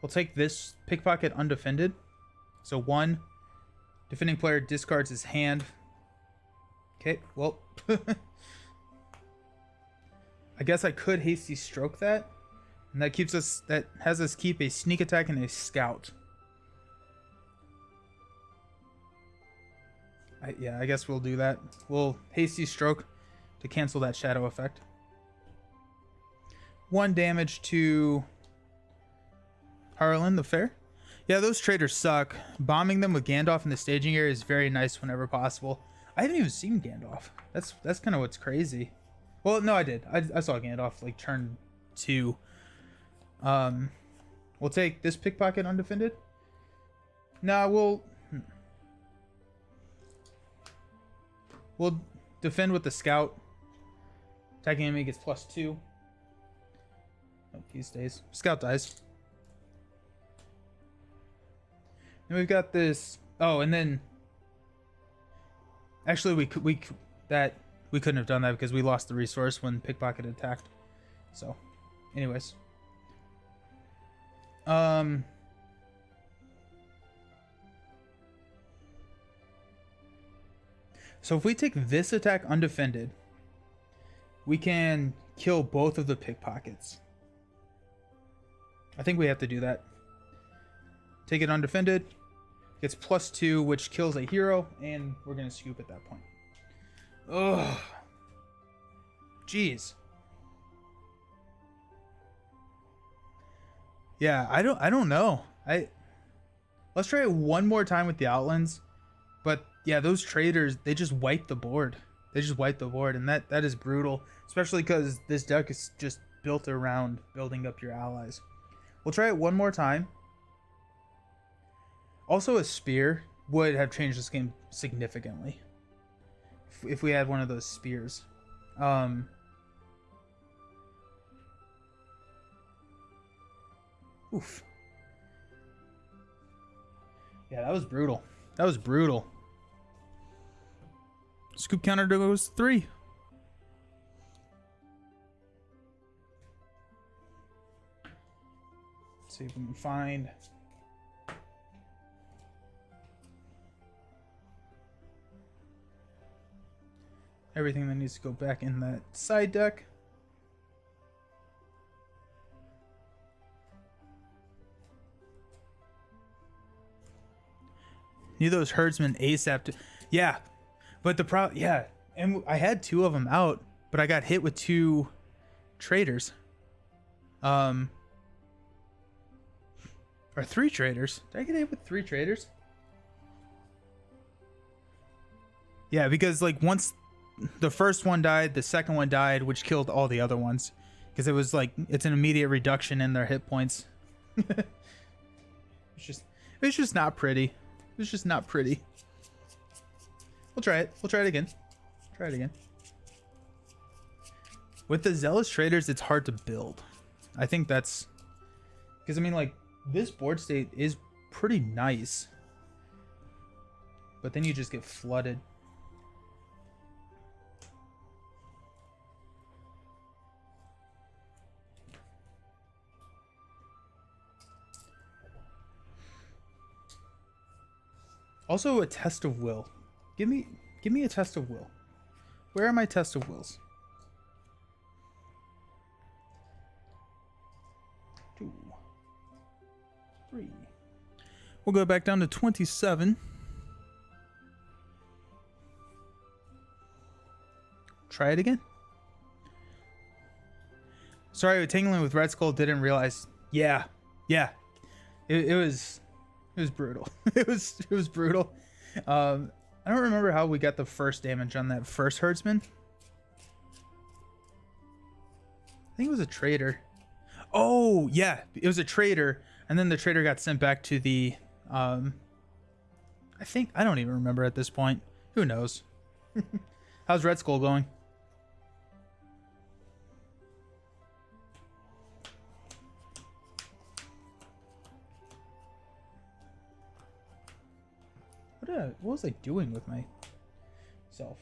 take this Pickpocket undefended. So 1. Defending player discards his hand. Okay, well. I guess I could hasty stroke that. And that has us keep a sneak attack and a scout. Yeah, I guess we'll do that. We'll hasty stroke to cancel that shadow effect. 1 damage to Harlan the Fair. Yeah, those traders suck. Bombing them with Gandalf in the staging area is very nice whenever possible. I haven't even seen Gandalf. That's kind of what's crazy. Well, no, I did. I saw Gandalf like turn 2. We'll take this Pickpocket undefended. Nah, we'll defend with the scout. Attacking enemy gets +2. Oh, he stays. Scout dies. Then we've got this. Oh, and then actually we couldn't have done that because we lost the resource when Pickpocket attacked. So, anyways, Um, so if we take this attack undefended, we can kill both of the pickpockets. I think we have to do that. Take it undefended. Gets +2, which kills a hero, and we're gonna scoop at that point. Ugh. Jeez. Yeah, I don't know. Let's try it one more time with the Outlands. But yeah, those traders, they just wipe the board. They just wipe the board, and that is brutal, especially because this deck is just built around building up your allies. We'll try it one more time. Also, a spear would have changed this game significantly if we had one of those spears. Oof. Yeah, that was brutal. That was brutal. Scoop counter goes 3. Let's see if we can find... everything that needs to go back in that side deck. Need those herdsmen ASAP. Yeah, but the problem, yeah, and I had 2 of them out, but I got hit with 2 traders. Or 3 traders. Did I get hit with 3 traders? Yeah, because like once the first one died, the second one died, which killed all the other ones, because it was like it's an immediate reduction in their hit points. It's just not pretty. It's just not pretty. We'll try it. We'll try it again. Try it again. With the Zealous Traders, it's hard to build. I think that's... because, I mean, like, this board state is pretty nice. But then you just get flooded. Also, a test of will. Give me a test of will. Where are my test of wills? 2, 3. We'll go back down to 27. Try it again. Sorry, Tangling with Red Skull didn't realize. Yeah. It was brutal. it was brutal. I don't remember how we got the first damage on that first herdsman. I think it was a trader. Oh, yeah, it was a trader, and then the trader got sent back to the I don't even remember at this point. Who knows? How's Red Skull going? What was I doing with myself?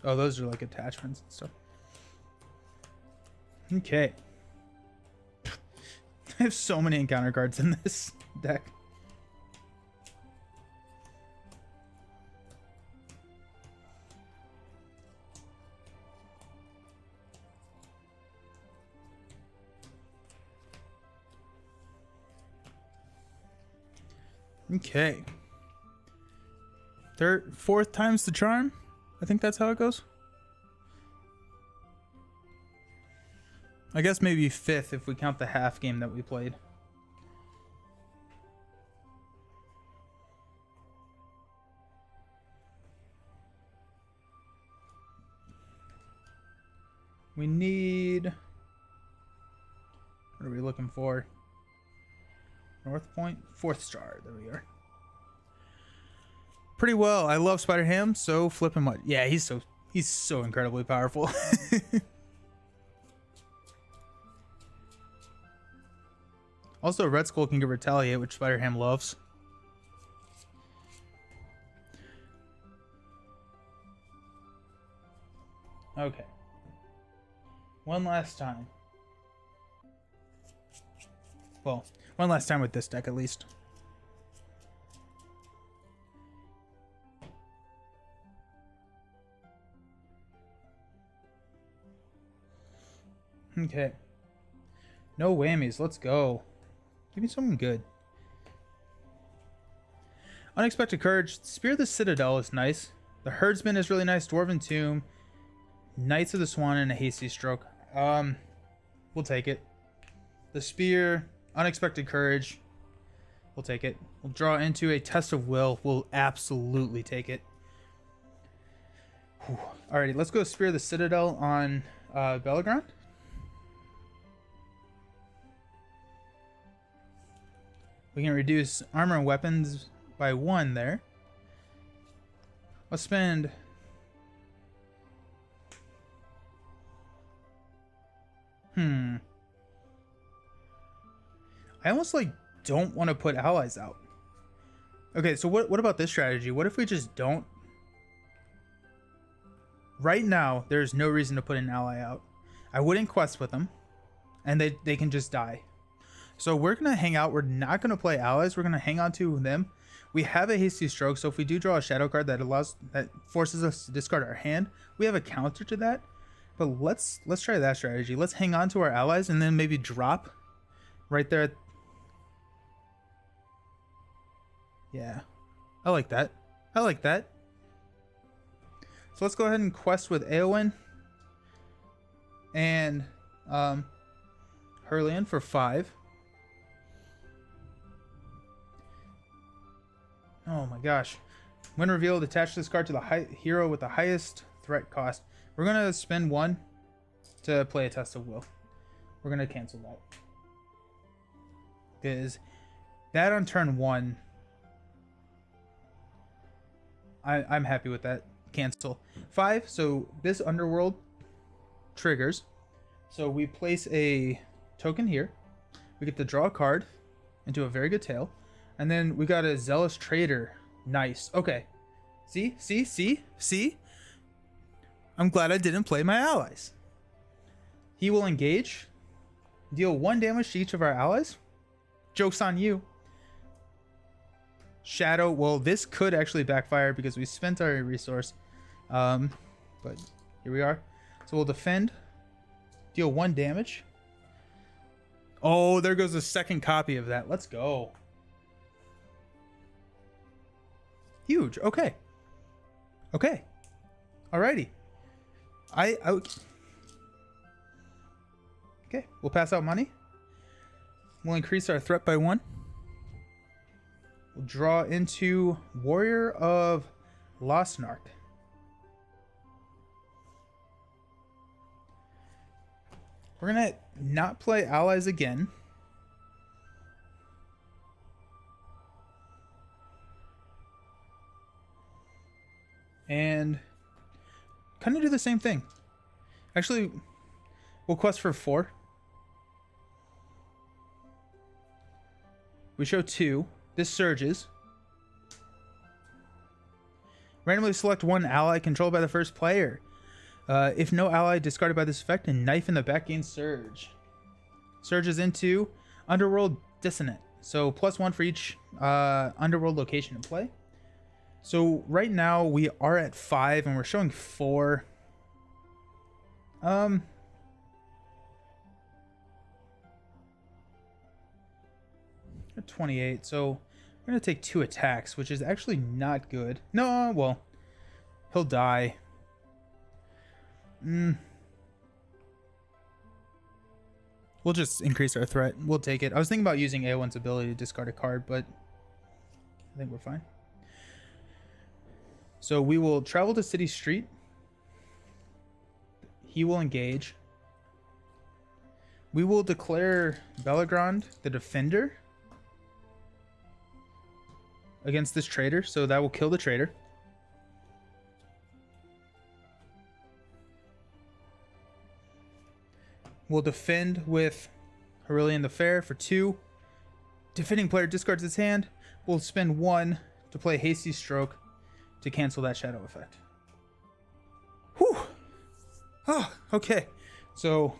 Oh, those are like attachments and stuff. Okay. I have so many encounter cards in this deck. Okay. Fourth time's the charm. I think that's how it goes. I guess maybe 5th if we count the half game that we played. We need... what are we looking for? North Point? 4th star. There we are. Pretty well. I love Spider Ham, so flip him up. Yeah, he's so incredibly powerful. Also, Red Skull can get Retaliate, which Spider Ham loves. Okay. One last time. Well, one last time with this deck at least. Okay. No whammies. Let's go. Give me something good. Unexpected Courage. Spear of the Citadel is nice. The Herdsman is really nice. Dwarven Tomb. Knights of the Swan and a Hasty Stroke. We'll take it. The Spear. Unexpected Courage. We'll take it. We'll draw into a Test of Will. We'll absolutely take it. Whew. Alrighty, let's go Spear of the Citadel on Belgrand. We can reduce armor and weapons by 1 there. Let's spend... I almost like don't want to put allies out. Okay, so what about this strategy? What if we just don't? Right now, there's no reason to put an ally out. I wouldn't quest with them, and they can just die. So we're going to hang out. We're not going to play allies. We're going to hang on to them. We have a Hasty Stroke, so if we do draw a shadow card that forces us to discard our hand, we have a counter to that. But let's try that strategy. Let's hang on to our allies and then maybe drop right there. Yeah, I like that. I like that. So let's go ahead and quest with Eowyn and Herlian for 5. Oh my gosh. When revealed, attach this card to the hero with the highest threat cost. We're going to spend 1 to play a Test of Will. We're going to cancel that. Because that on turn 1, I'm happy with that. Cancel. 5, so this Underworld triggers. So we place a token here. We get to draw a card into a very good tail. And then we got a Zealous Trader. Nice. Okay. See? I'm glad I didn't play my allies. He will engage. Deal 1 damage to each of our allies. Joke's on you. Shadow. Well, this could actually backfire because we spent our resource. But here we are. So we'll defend. Deal 1 damage. Oh, there goes the second copy of that. Let's go. Huge. Okay. Alrighty. Okay, we'll pass out money. We'll increase our threat by 1. We'll draw into Warrior of Losnark. We're gonna not play allies again. And kind of do the same thing. Actually, we'll quest for 4. We show 2. This surges. Randomly select 1 ally controlled by the first player. If no ally discarded by this effect, a knife in the back gains surge. Surges into Underworld Dissonant. So +1 for each Underworld location in play. So right now we are at 5 and we're showing 4. At 28. So we're going to take 2 attacks, which is actually not good. No, well, he'll die. We'll just increase our threat. We'll take it. I was thinking about using Eowyn's ability to discard a card, but I think we're fine. So we will travel to City Street. He will engage. We will declare Belgrand the defender against this traitor, so that will kill the traitor. We'll defend with Aurelian the Fair for 2. Defending player discards his hand. We'll spend 1 to play Hasty Stroke to cancel that shadow effect. Whew. Oh, okay. So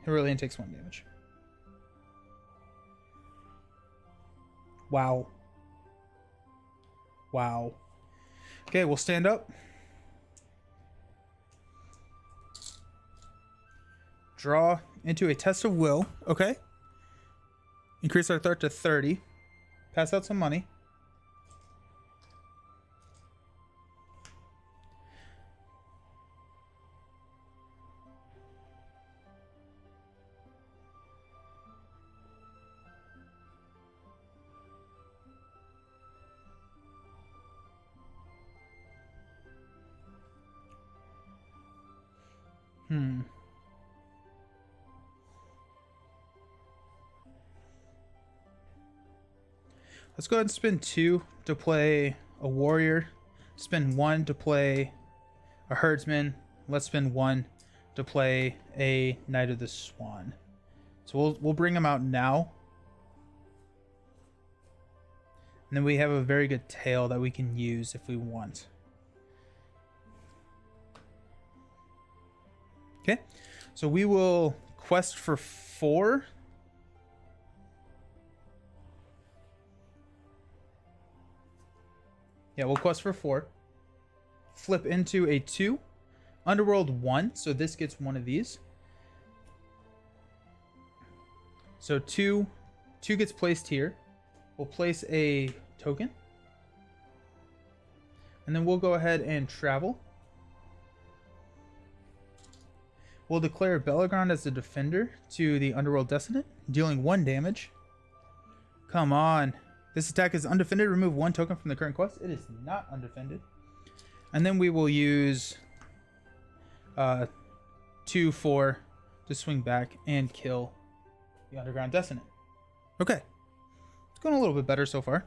Aurelian takes 1 damage. Wow. Wow. Okay, we'll stand up. Draw into a test of will. Okay. Increase our threat to 30. Pass out some money. Let's go ahead and spend 2 to play a warrior. Spend 1 to play a herdsman. Let's spend 1 to play a Knight of the Swan. So we'll bring them out now. And then we have a very good tail that we can use if we want. Okay, so we will quest for 4. Yeah, we'll quest for 4. Flip into a 2. Underworld 1, so this gets one of these. So 2 gets placed here. We'll place a token. And then we'll go ahead and travel. We'll declare Bellegrand as the defender to the Underworld Descendant, dealing 1 damage. Come on. This attack is undefended. Remove 1 token from the current quest. It is not undefended. And then we will use 2/4 to swing back and kill the Underground Descendant. Okay. It's going a little bit better so far.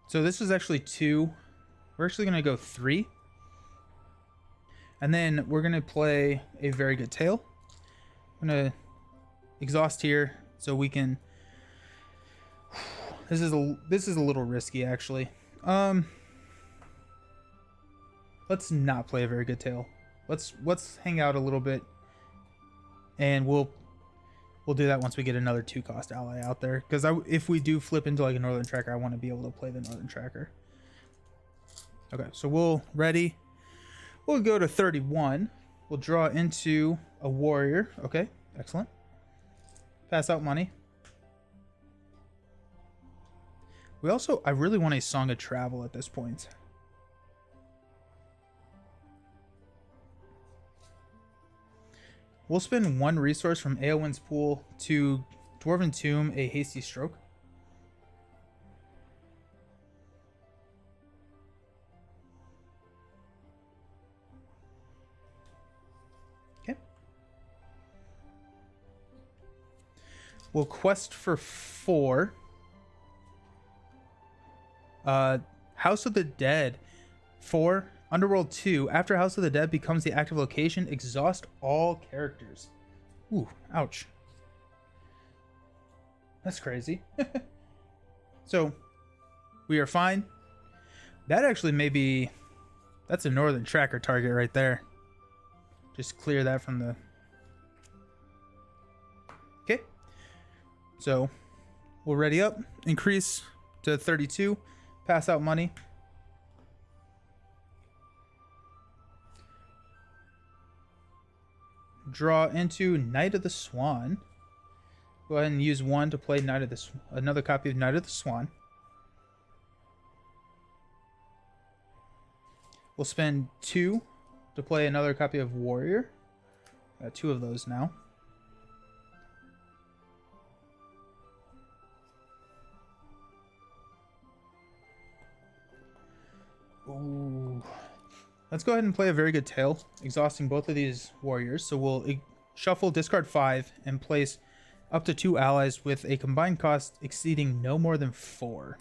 So this is actually 2. We're actually going to go 3. And then we're going to play a very good tail. I'm going to exhaust here so we can... This is a little risky, actually. Let's not play a very good tail. Let's hang out a little bit. And we'll do that once we get another 2-cost ally out there. Because if we do flip into like a Northern Tracker, I want to be able to play the Northern Tracker. Okay, so we'll ready. We'll go to 31. We'll draw into a warrior. Okay, excellent. Pass out money. I really want a Song of Travel at this point. We'll spend 1 resource from Aelwyn's pool to Dwarven Tomb, a Hasty Stroke. Okay. We'll quest for 4. House of the Dead 4. Underworld 2. After House of the Dead becomes the active location, exhaust all characters. Ooh, ouch. That's crazy. So, we are fine. That actually may be... That's a Northern Tracker target right there. Just clear that from the... Okay. So, we'll ready up. Increase to 32. Pass out money. Draw into Knight of the Swan. Go ahead and use 1 to play another copy of Knight of the Swan. We'll spend 2 to play another copy of Warrior. Got 2 of those now. Ooh. Let's go ahead and play a very good tail, exhausting both of these warriors. So we'll shuffle, discard 5, and place up to 2 allies with a combined cost exceeding no more than 4.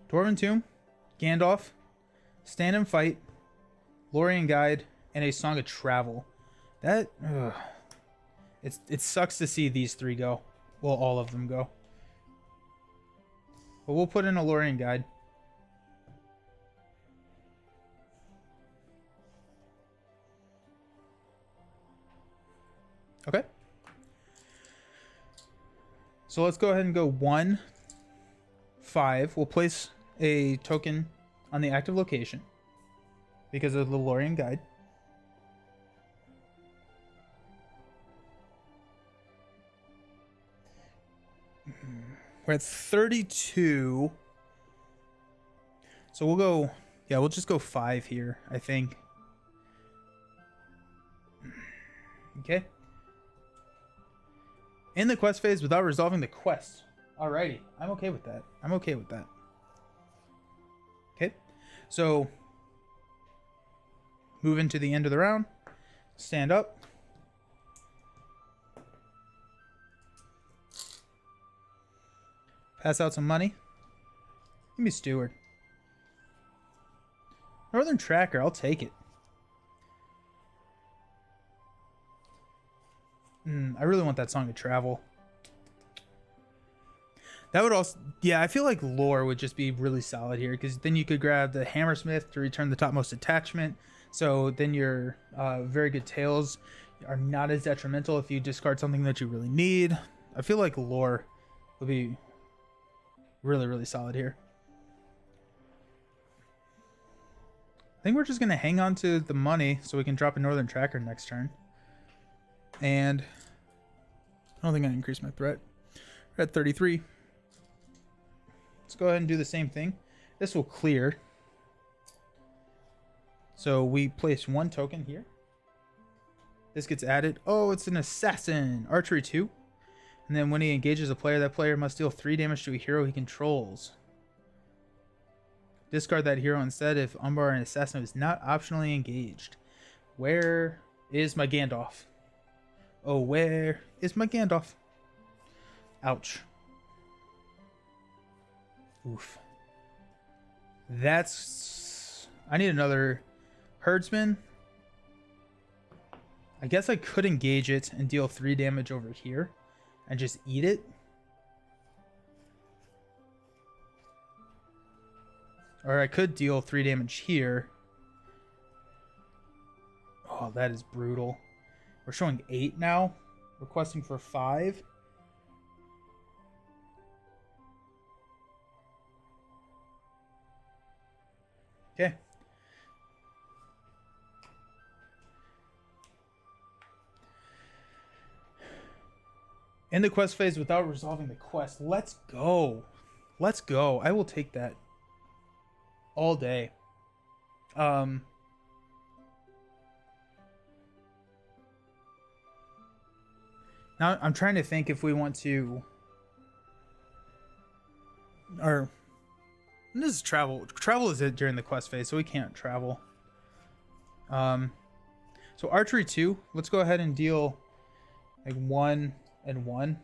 Dwarven Tomb, Gandalf, Stand and Fight, Lorien Guide, and a Song of Travel. That, it sucks to see these 3 go. Well, all of them go. But we'll put in a Lorien Guide. So let's go ahead and go 1, 5. We'll place a token on the active location because of the Lorien guide. We're at 32. So we'll go, yeah, we'll just go 5 here, I think. Okay. In the quest phase without resolving the quest. Alrighty, I'm okay with that. I'm okay with that. Okay, so move into the end of the round. Stand up. Pass out some money. Give me Steward. Northern Tracker, I'll take it. I really want that Song of Travel. That would also, yeah, I feel like lore would just be really solid here because then you could grab the Hammersmith to return the topmost attachment. So then your very good tails are not as detrimental if you discard something that you really need. I feel like lore would be really, really solid here. I think we're just going to hang on to the money so we can drop a Northern Tracker next turn. And I don't think I increased my threat. We're at 33. Let's go ahead and do the same thing. This will clear. So we place 1 token here. This gets added. Oh, it's an assassin. Archery 2. And then when he engages a player, that player must deal 3 damage to a hero he controls. Discard that hero instead if Umbar and Assassin is not optionally engaged. Where is my Gandalf? Oh, where is my Gandalf? Ouch. Oof. That's... I need another Herdsman. I guess I could engage it and deal 3 damage over here and just eat it. Or I could deal 3 damage here. Oh, that is brutal. We're showing 8 now. Requesting for 5. Okay. In the quest phase without resolving the quest. Let's go. Let's go. I will take that all day. Now I'm trying to think if we want to, or this is travel. Travel is it during the quest phase, so we can't travel. So archery 2. Let's go ahead and deal like 1 and 1.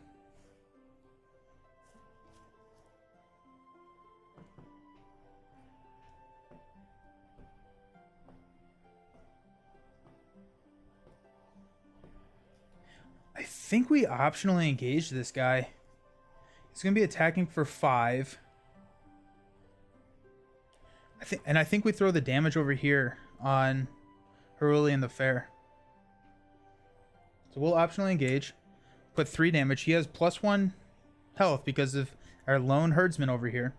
I think we optionally engage this guy. He's going to be attacking for 5. I think we throw the damage over here on Herulian the Fair. So we'll optionally engage. Put 3 damage. He has +1 health because of our lone herdsman over here.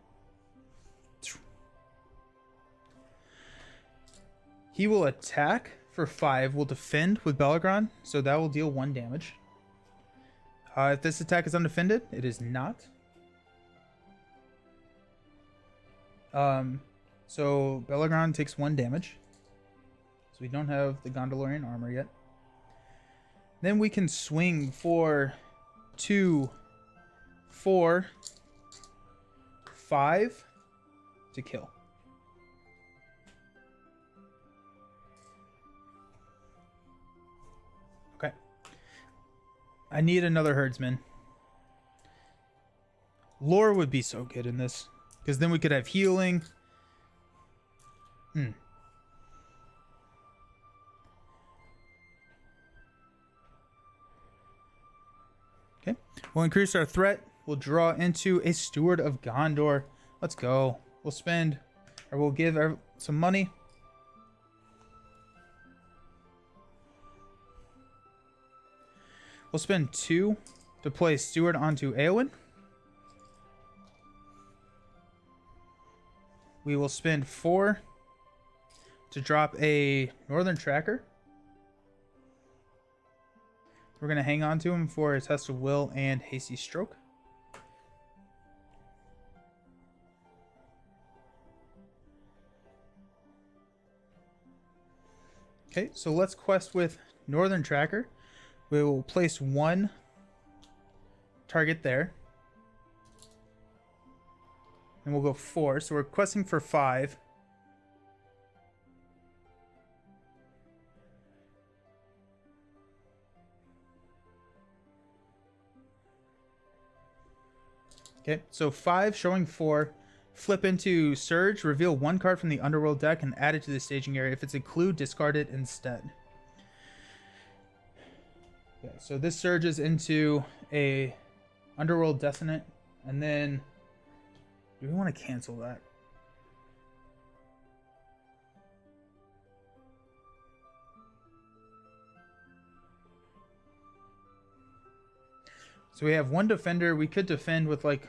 He will attack for 5. We'll defend with Belagron, so that will deal 1 damage. If this attack is undefended, it is not. So Belagron takes 1 damage. So we don't have the Gondorian armor yet. Then we can swing for 2, 4, 5 to kill. Okay. I need another herdsman. Lore would be so good in this, because then we could have healing. Okay, we'll increase our threat. We'll draw into a Steward of Gondor. Let's go. We'll spend, or we'll give some money. We'll spend 2 to play Steward onto Eowyn. We will spend 4 to drop a Northern Tracker. We're going to hang on to him for a Test of Will and Hasty Stroke. Okay, so let's quest with Northern Tracker. We will place 1 target there. And we'll go 4. So we're questing for 5. Okay, so 5 showing 4. Flip into Surge, reveal 1 card from the Underworld deck and add it to the staging area. If it's a clue, discard it instead. Okay, so this surges into a Underworld Dissonant, and then do we want to cancel that? So we have 1 defender. We could defend with like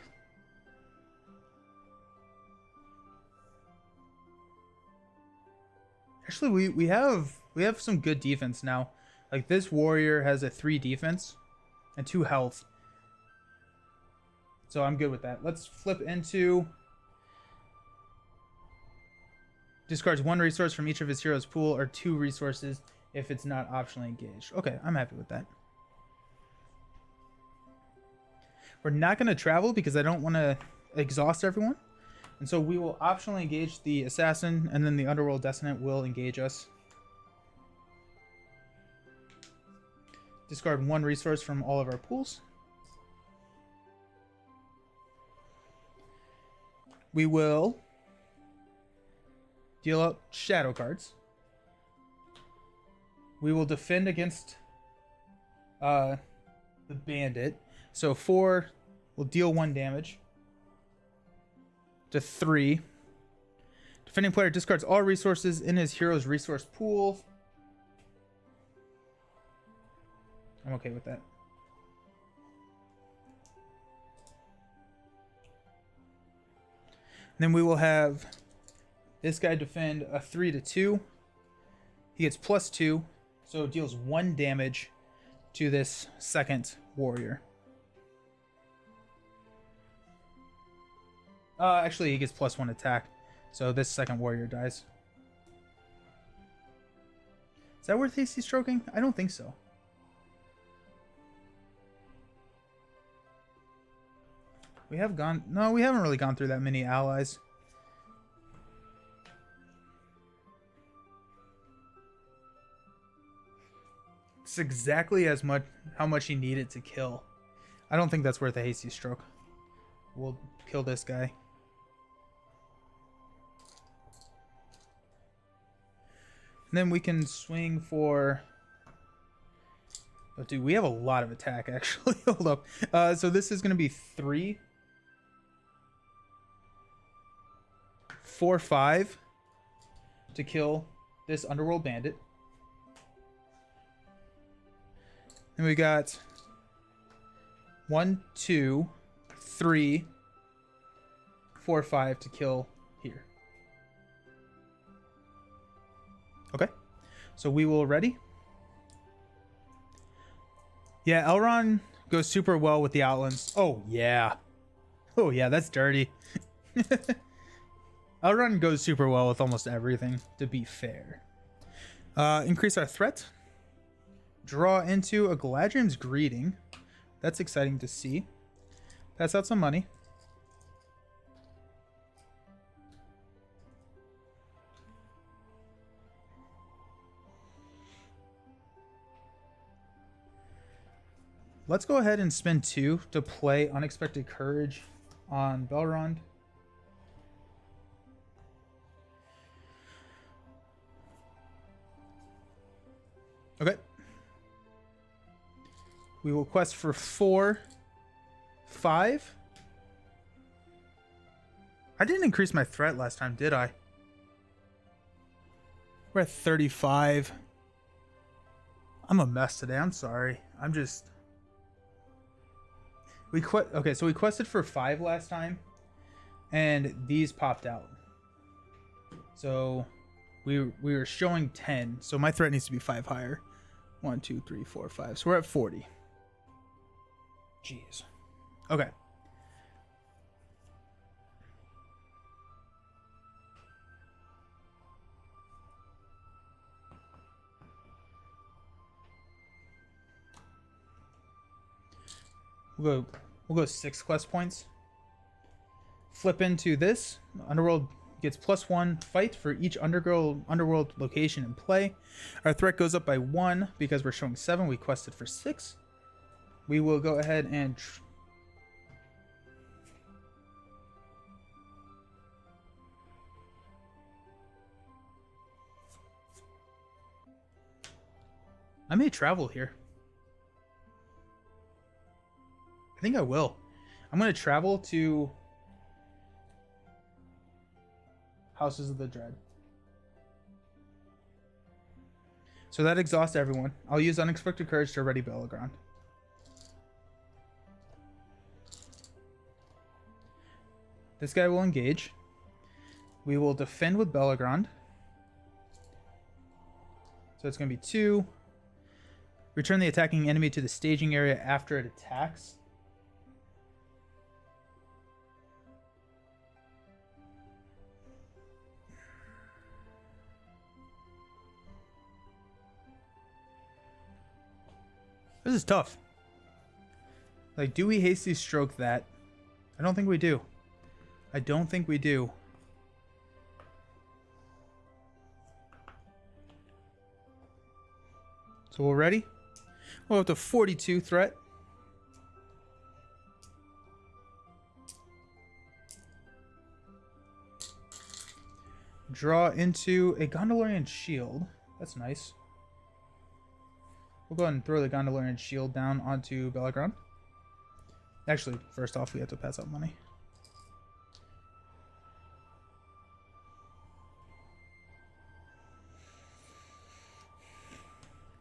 actually we have some good defense now. Like this warrior has a 3 defense and 2 health. So I'm good with that. Let's flip into discards 1 resource from each of his heroes' pool or 2 resources if it's not optionally engaged. Okay, I'm happy with that. We're not going to travel because I don't want to exhaust everyone. And so we will optionally engage the assassin, and then the Underworld Dissonant will engage us. Discard 1 resource from all of our pools. We will deal out shadow cards. We will defend against the bandit. So 4 will deal 1 damage to 3. Defending player discards all resources in his hero's resource pool. I'm okay with that. And then we will have this guy defend a 3 to 2. He gets +2, so it deals 1 damage to this second warrior. Actually, he gets +1 attack, so this second warrior dies. Is that worth hasty stroking? I don't think so. We have gone... No, we haven't really gone through that many allies. It's exactly as much how much he needed to kill. I don't think that's worth a hasty stroke. We'll kill this guy. And then we can swing for... Oh, dude, we have a lot of attack, actually. Hold up. So this is going to be 3, 4, 5 to kill this Underworld Bandit. And we got 1, 2, 3, 4, 5 to kill here. Okay, so we will ready. Yeah, Elrond goes super well with the Outlands. Oh yeah, that's dirty. Elrond goes super well with almost everything, to be fair. Increase our threat. Draw into a Galadriel's Greeting. That's exciting to see. Pass out some money. Let's go ahead and spend 2 to play Unexpected Courage on Belrond. Okay. We will quest for 4, 5. I didn't increase my threat last time, did I? We're at 35. I'm a mess today. I'm sorry. I'm just... Okay, so we quested for 5 last time, and these popped out. So we were showing 10. So my threat needs to be 5 higher. 1, 2, 3, 4, 5. So we're at 40. Jeez. Okay. We'll go 6 quest points. Flip into this. Underworld gets +1 fight for each underworld location in play. Our threat goes up by 1 because we're showing 7. We quested for 6. We will go ahead and I may travel here. I think I will. I'm going to travel to Houses of the Dread. So that exhausts everyone. I'll use Unexpected Courage to ready Belgrand. This guy will engage. We will defend with Belgrand. So it's going to be 2. Return the attacking enemy to the staging area after it attacks. This is tough. Like, do we hasty stroke that? I don't think we do. I don't think we do. So we're ready? We'll have to 42 threat. Draw into a Gondorian shield. That's nice. We'll go ahead and throw the Gondorian shield down onto Belgrand. Actually, first off, we have to pass out money.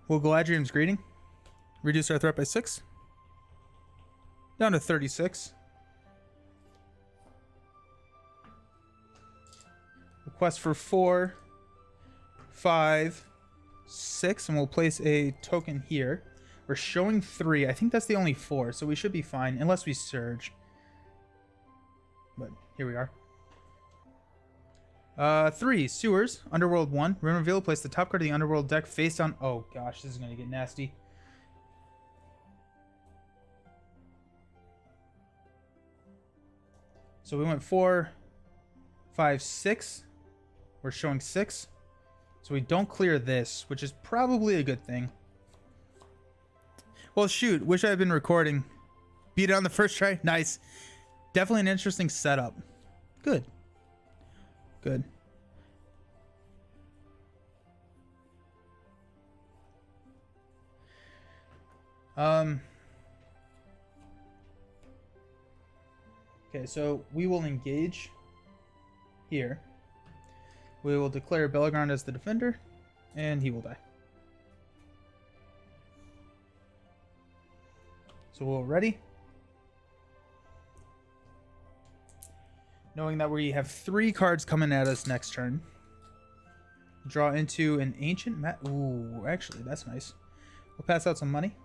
We'll Galadriel's Greeting. Reduce our threat by 6. Down to 36. Request for 4, 5, 6, and we'll place a token here. We're showing 3. I think that's the only 4, so we should be fine, unless we surge. But here we are. 3, Stewards, Underworld 1. Rune Reveal, place the top card of the Underworld deck face down. Oh gosh, this is going to get nasty. So we went 4, 5, 6. We're showing 6. So we don't clear this, which is probably a good thing. Well, shoot. Wish I had been recording. Beat it on the first try. Nice. Definitely an interesting setup. Good. Good. Okay, so we will engage here. We will declare Belgrand as the defender, and he will die. So we're ready. Knowing that we have 3 cards coming at us next turn. Draw into an ancient mat. Ooh, actually, that's nice. We'll pass out some money.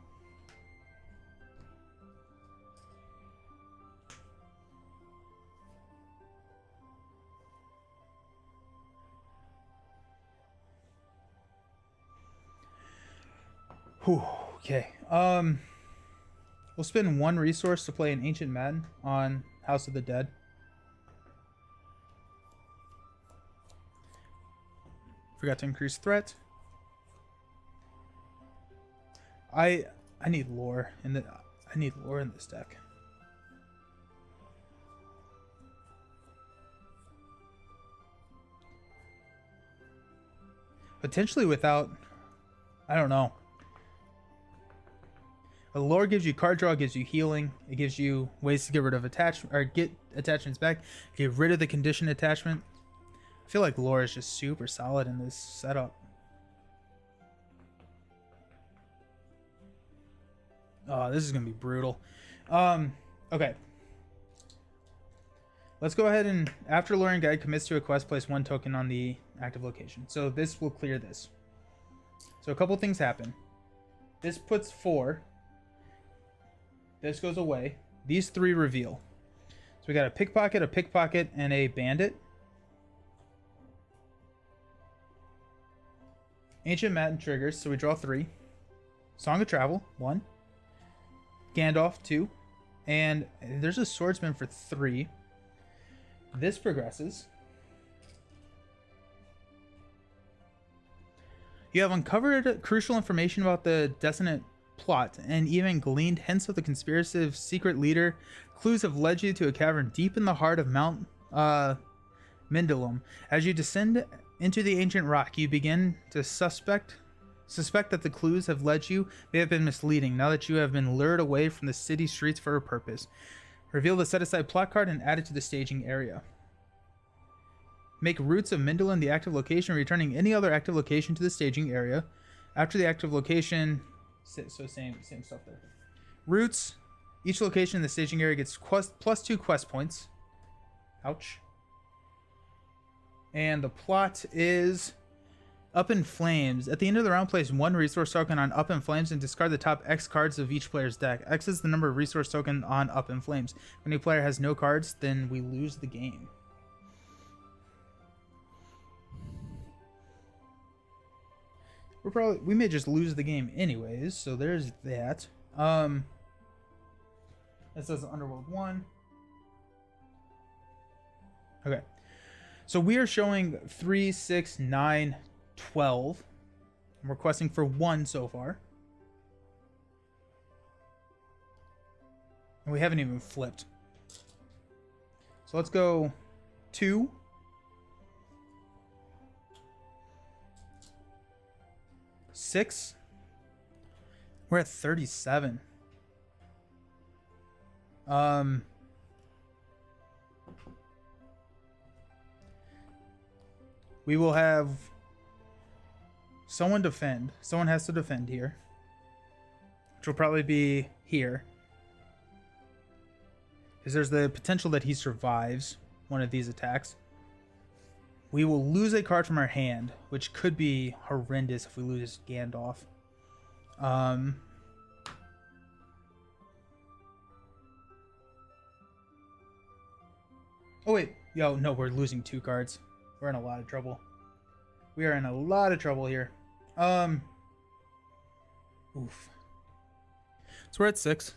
Whew, okay. We'll spend 1 resource to play an Ancient Madden on House of the Dead. Forgot to increase threat. I need lore in the in this deck. Potentially without, I don't know. A lore gives you card draw, gives you healing. It gives you ways to get rid of attachment or get attachments back. Get rid of the condition attachment. I feel like lore is just super solid in this setup. Oh, this is gonna be brutal. Okay. Let's go ahead and, after luring guide commits to a quest, place 1 token on the active location. So this will clear this. So a couple things happen. This puts 4. This goes away. These 3 reveal. So we got a pickpocket, and a bandit. Ancient Matin triggers, so we draw 3. Song of Travel, 1. Gandalf, 2. And there's a swordsman for 3. This progresses. You have uncovered crucial information about the dissonant plot and even gleaned hints of the conspiracy's secret leader. Clues have led you to a cavern deep in the heart of Mount Mindalum. As you descend into the ancient rock, you begin to suspect that the clues have led you may have been misleading now that you have been lured away from the city streets for a purpose. Reveal the set-aside plot card and add it to the staging area. Make Roots of Mindalum the active location, returning any other active location to the staging area. After the active location... So same stuff there. Roots. Each location in the staging area gets plus 2 quest points. Ouch. And the plot is... Up in Flames. At the end of the round, place 1 resource token on Up in Flames and discard the top X cards of each player's deck. X is the number of resource token on Up in Flames. When a player has no cards, then we lose the game. We may just lose the game anyways, so there's that. It says Underworld 1. Okay. So we are showing 3, 6, 9, 12. I'm requesting for 1 so far. And we haven't even flipped. So let's go 2. 6. We're at 37. We will have someone defend. Someone has to defend here, which will probably be here, because there's the potential that he survives one of these attacks. We will lose a card from our hand, which could be horrendous if we lose Gandalf. Oh wait, yo, no, we're losing 2 cards. We're in a lot of trouble. We are in a lot of trouble here. Oof. So we're at 6.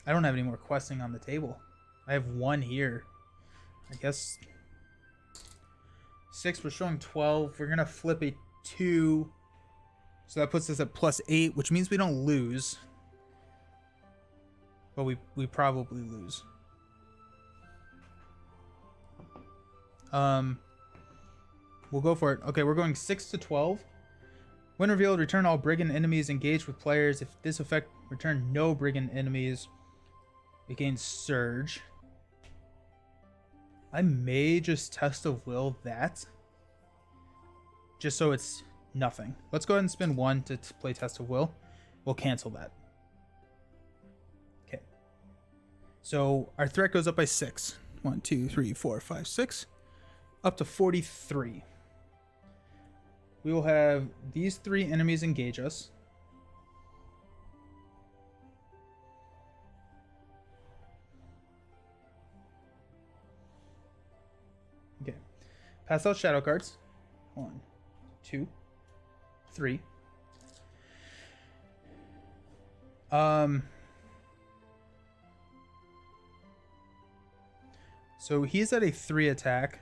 I don't have any more questing on the table. I have 1 here. I guess 6. We're showing 12. We're gonna flip a 2. So that puts us at +8, which means we don't lose. But we probably lose. We'll go for it. Okay, we're going 6 to 12. When revealed, return all brigand enemies engaged with players. If this effect, return no brigand enemies. It gains Surge. I may just Test of Will that. Just so it's nothing. Let's go ahead and spend 1 to play Test of Will. We'll cancel that. Okay. So our threat goes up by 6. 1, 2, 3, 4, 5, 6. Up to 43. We will have these 3 enemies engage us. Okay. Pass out shadow cards. 1, 2, 3. So he's at a 3 attack.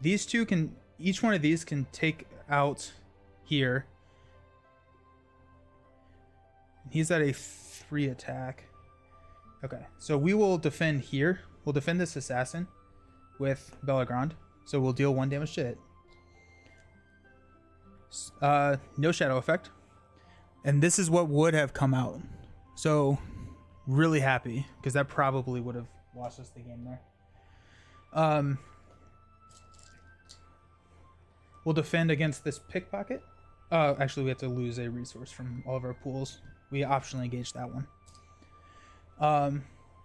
These 2 can, each one of these can take out here. He's at a 3 attack. Okay, so we will defend here. We'll defend this assassin with Bellagrand. So we'll deal 1 damage to it. No shadow effect. And this is what would have come out. So really happy, because that probably would have lost us the game there. We'll defend against this pickpocket. Actually, we have to lose a resource from all of our pools. We optionally engage that one.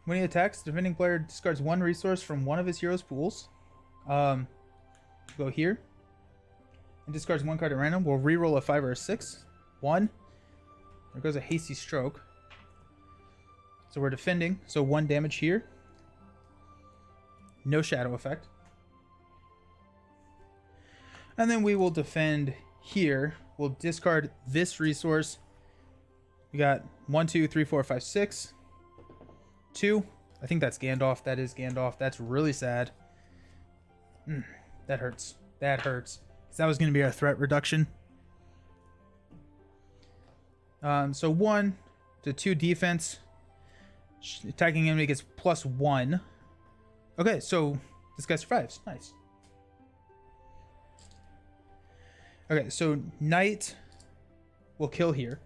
When he attacks, the defending player discards one resource from one of his hero's pools. Go here. And discards one card at random. We'll reroll a 5 or a 6. 1. There goes a hasty stroke. So we're defending. So 1 damage here. No shadow effect. And then we will defend here. We'll discard this resource. We got 1, 2, 3, 4, 5, 6. 2. I think that's Gandalf. That is Gandalf. That's really sad. That hurts. That hurts. That was going to be our threat reduction. So 1 to 2 defense. Attacking enemy gets +1. Okay, so this guy survives. Nice. Okay, so Knight will kill here.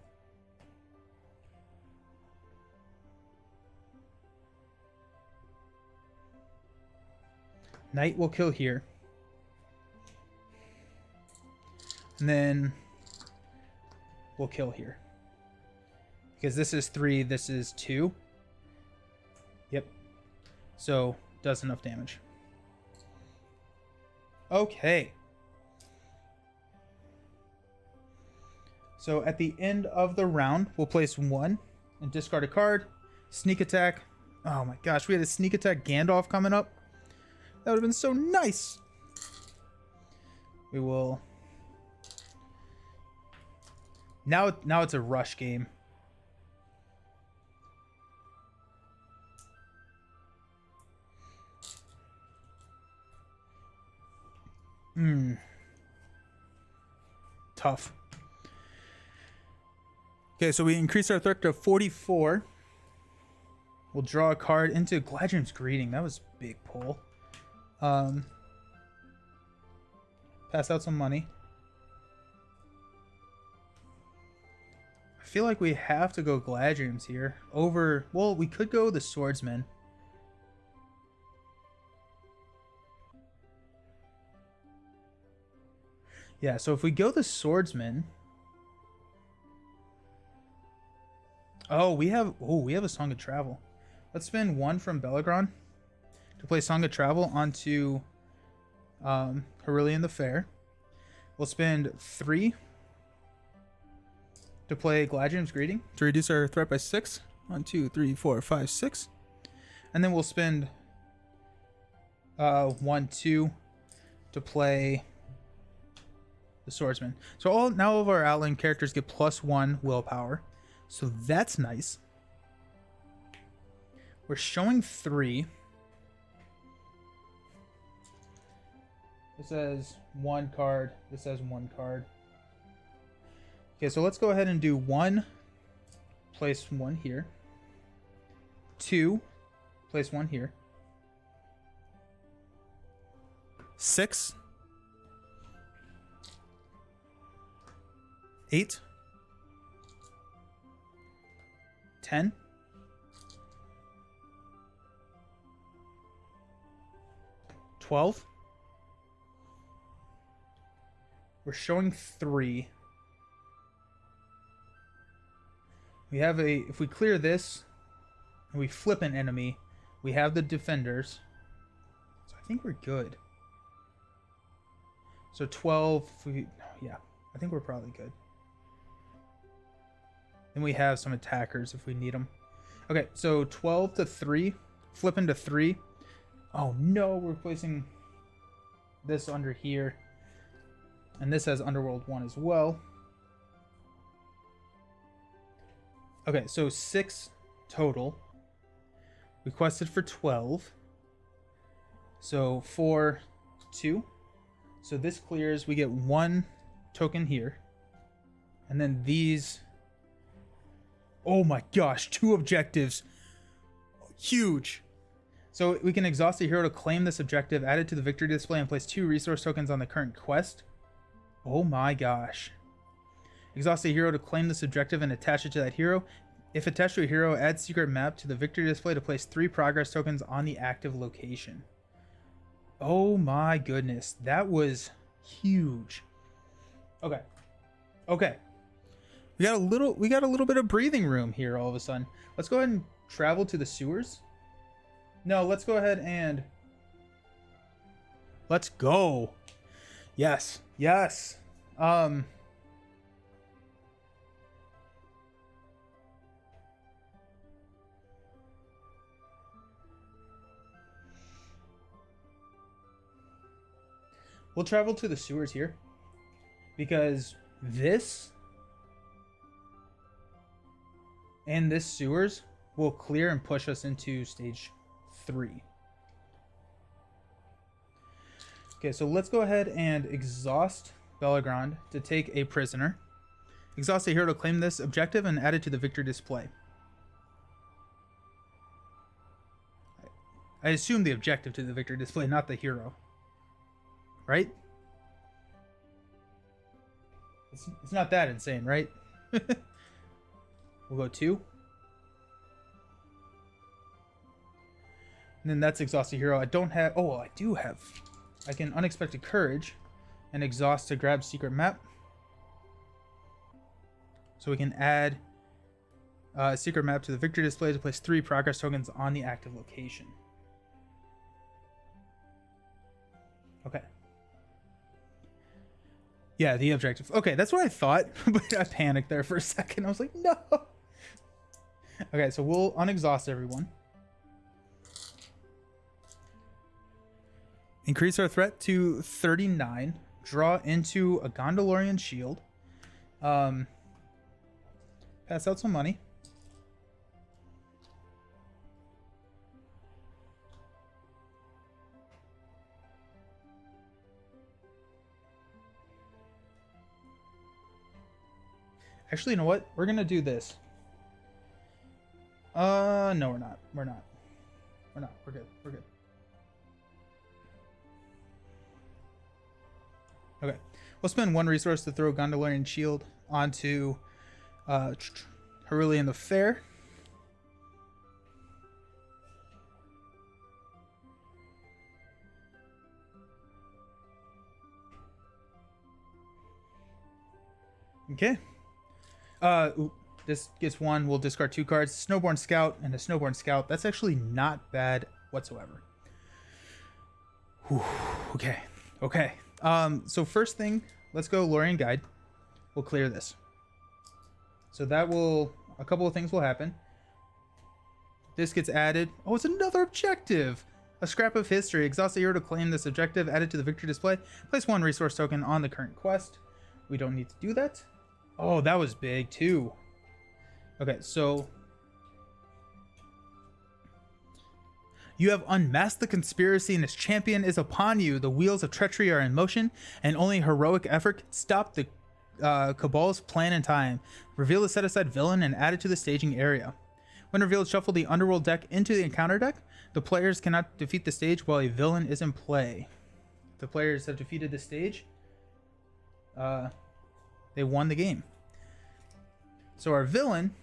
Knight will kill here. And then we'll kill here. Because this is 3, this is 2. Yep. So, does enough damage. Okay. So, at the end of the round, we'll place 1 and discard a card. Sneak attack. Oh my gosh, we had a sneak attack Gandalf coming up. That would have been so nice. We will... Now it's a rush game. Tough. Okay, so we increase our threat to 44. We'll draw a card into Gladrium's Greeting. That was a big pull. Pass out some money. I feel like we have to go Gladrium's here. Over... Well, we could go the Swordsman. Yeah, so if we go the Swordsman... Oh, we have a Song of Travel. Let's spend 1 from Belagron to play Song of Travel onto Hyrillion the Fair. We'll spend 3 to play Gladrium's Greeting to reduce our threat by 6. 1, 2, 3, 4, 5, 6. And then we'll spend 1, 2 to play the Swordsman. So now all of our outland characters get +1 willpower. So that's nice. We're showing 3. This says 1 card. This says 1 card. Okay, so let's go ahead and do 1. Place 1 here. 2. Place 1 here. 6. 8. 10. 12. We're showing 3. We have if we clear this and we flip an enemy, we have the defenders. So I think we're good. So 12, yeah, I think we're probably good. Then we have some attackers if we need them. Okay, so 12 to 3, flip into 3. Oh no, we're placing this under here. And this has Underworld 1 as well. Okay, so 6 total. We quested for 12. So 4, 2. So this clears. We get 1 token here. And then these... Oh my gosh, 2 objectives. Huge. So we can exhaust a hero to claim this objective, add it to the victory display, and place 2 resource tokens on the current quest. Oh my gosh. Exhaust a hero to claim this objective and attach it to that hero. If attached to a hero, add secret map to the victory display to place 3 progress tokens on the active location. Oh my goodness. That was huge. Okay. Okay. We got a little bit of breathing room here all of a sudden. Let's go ahead and travel to the sewers. No, let's go ahead and let's go. Yes. Yes. We'll travel to the sewers here because this and this sewers will clear and push us into stage 3. Okay, so let's go ahead and exhaust Bellegrand to take a prisoner. Exhaust a hero to claim this objective and add it to the victory display. I assume the objective to the victory display, not the hero. Right? It's not that insane, right? We'll go 2. And then that's exhaust a hero. I don't have... Oh, well, I do have... I can unexpected courage and exhaust to grab secret map. So we can add a secret map to the victory display to place 3 progress tokens on the active location. Okay. Yeah, the objective. Okay, that's what I thought, but I panicked there for a second. I was like, no. Okay, so we'll unexhaust everyone. Increase our threat to 39. Draw into a Gondolian shield. Pass out some money. Actually, you know what? We're gonna do this. No, we're not. We're not. We're not. We're good. We're good. Okay. We'll spend 1 resource to throw Gondolian shield onto Herulian the Fair. Okay. This gets 1. We'll discard 2 cards. Snowborn Scout and a Snowborn Scout. That's actually not bad whatsoever. Whew. Okay. Okay. So first thing, let's go Lorien Guide. We'll clear this. So that will... A couple of things will happen. This gets added. Oh, it's another objective! A scrap of history. Exhaust a hero to claim this objective. Add it to the victory display. Place 1 resource token on the current quest. We don't need to do that. Oh, that was big too. Okay, so you have unmasked the conspiracy and its champion is upon you. The wheels of treachery are in motion, and only heroic effort can stop the Cabal's plan in time. Reveal the set-aside villain and add it to the staging area. When revealed, shuffle the underworld deck into the encounter deck. The players cannot defeat the stage while a villain is in play. If the players have defeated the stage, they won the game. So our villain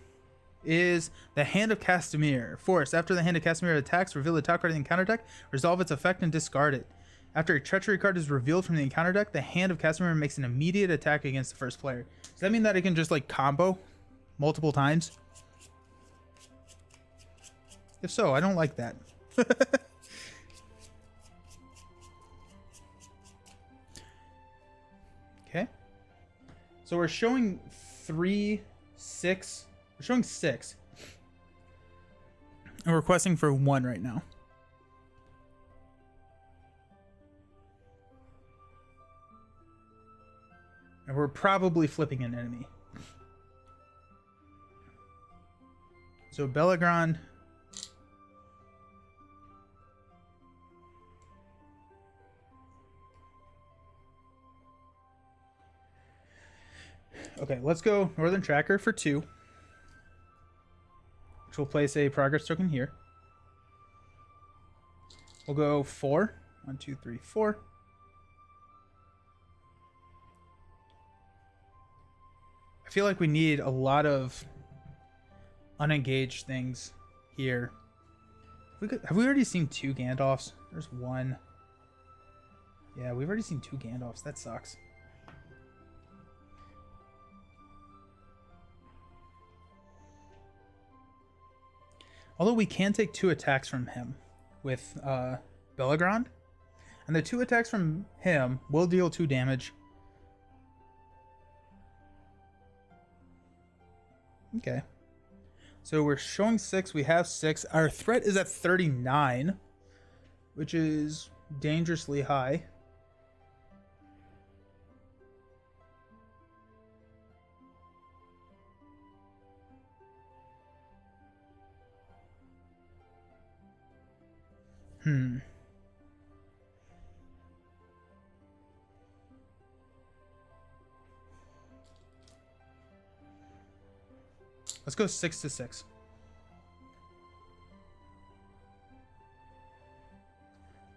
is the Hand of Castamere. Force. After the Hand of Castamere attacks, reveal the top card of the encounter deck, resolve its effect, and discard it. After a treachery card is revealed from the encounter deck, the Hand of Castamere makes an immediate attack against the first player. Does that mean that it can just like combo multiple times? If so, I don't like that. Okay. So we're showing 3, 6. We're showing 6. And we're requesting for 1 right now. And we're probably flipping an enemy. So Bellegrand. Okay, let's go Northern Tracker for 2. Which will place a progress token here. We'll go 4. 1, 2, 3, 4. I feel like we need a lot of unengaged things here. Have we already seen 2 Gandalfs? There's 1. Yeah, we've already seen 2 Gandalfs. That sucks. Although we can take 2 attacks from him with Bellegrand. And the 2 attacks from him will deal 2 damage. Okay. So we're showing 6. We have 6. Our threat is at 39, which is dangerously high. Let's go 6 to 6.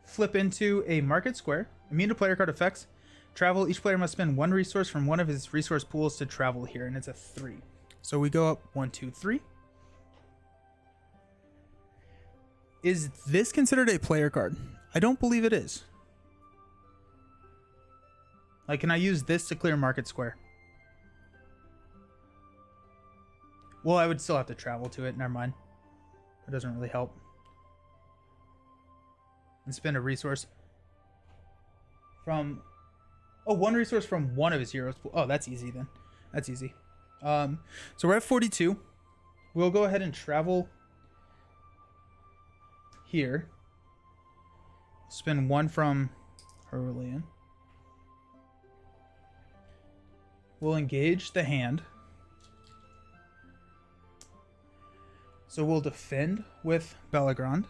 Flip into a market square. Immune to player card effects. Travel. Each player must spend 1 resource from one of his resource pools to travel here, and it's a 3. So we go up 1, 2, 3. Is this considered a player card? I don't believe it is. Like, can I use this to clear market square? Well, I would still have to travel to it. Never mind. That doesn't really help. And spend a resource from... Oh, 1 resource from one of his heroes. Oh, that's easy then. That's easy. So we're at 42. We'll go ahead and travel here. Spend 1 from Herulian. We'll engage the hand. So we'll defend with Bellegrand,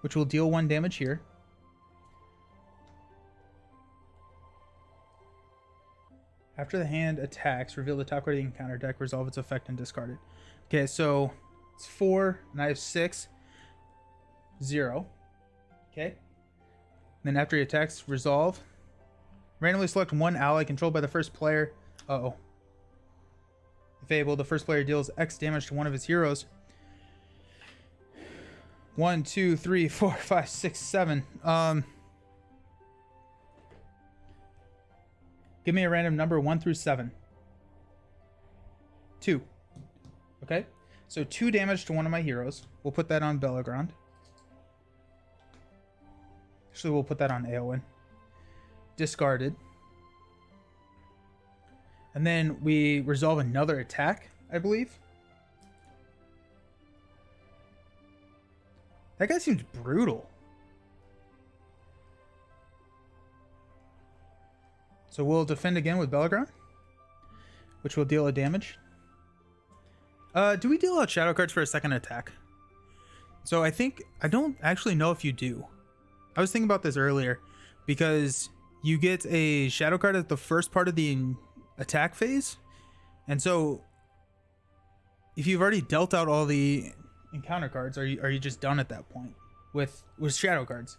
which will deal 1 damage here. After the hand attacks, reveal the top card of the encounter deck, resolve its effect, and discard it. Okay, so it's 4, and I have 6. 0. Okay. Then after he attacks, resolve. Randomly select 1 ally controlled by the first player. Uh-oh. If able, the first player deals X damage to one of his heroes. 1, 2, 3, 4, 5, 6, 7. Give me a random number 1 through 7. 2. Okay. So 2 damage to one of my heroes. We'll put that on Bellegrand. Actually, we'll put that on Eowyn. Discarded. And then we resolve another attack, I believe. That guy seems brutal. So we'll defend again with Bellegrand, which will deal a damage. Do we deal out shadow cards for a second attack? So I don't actually know if you do. I was thinking about this earlier because you get a shadow card at the first part of the attack phase. And so if you've already dealt out all the encounter cards, are you just done at that point with shadow cards,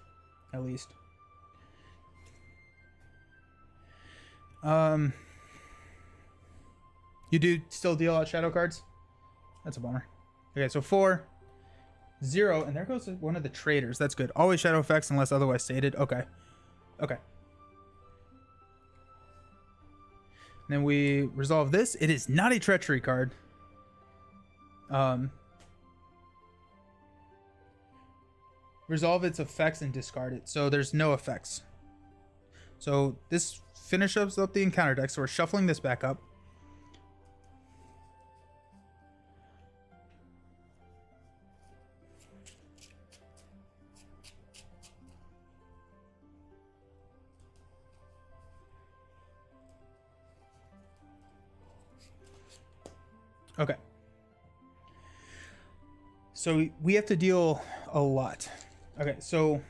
at least? You do still deal out shadow cards? That's a bummer. Okay, so 4, 0, and there goes one of the traders. That's good. Always shadow effects unless otherwise stated. Okay. Okay. And then we resolve this. It is not a treachery card. Resolve its effects and discard it. So there's no effects. So this finishes up the encounter deck. So we're shuffling this back up. Okay. So we have to deal a lot. Okay, so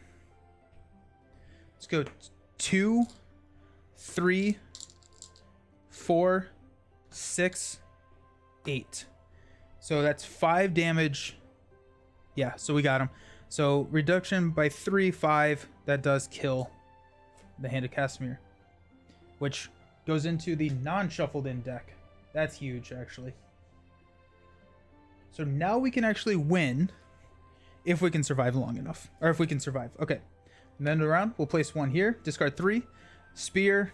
let's go 2, 3, 4, 6, 8. So that's 5 damage. Yeah, so we got him. So reduction by 3, 5. That does kill the Hand of Casimir, which goes into the non-shuffled in deck. That's huge, actually. So now we can actually win if we can survive long enough. Or if we can survive. Okay. And then around, we'll place 1 here. Discard 3. Spear.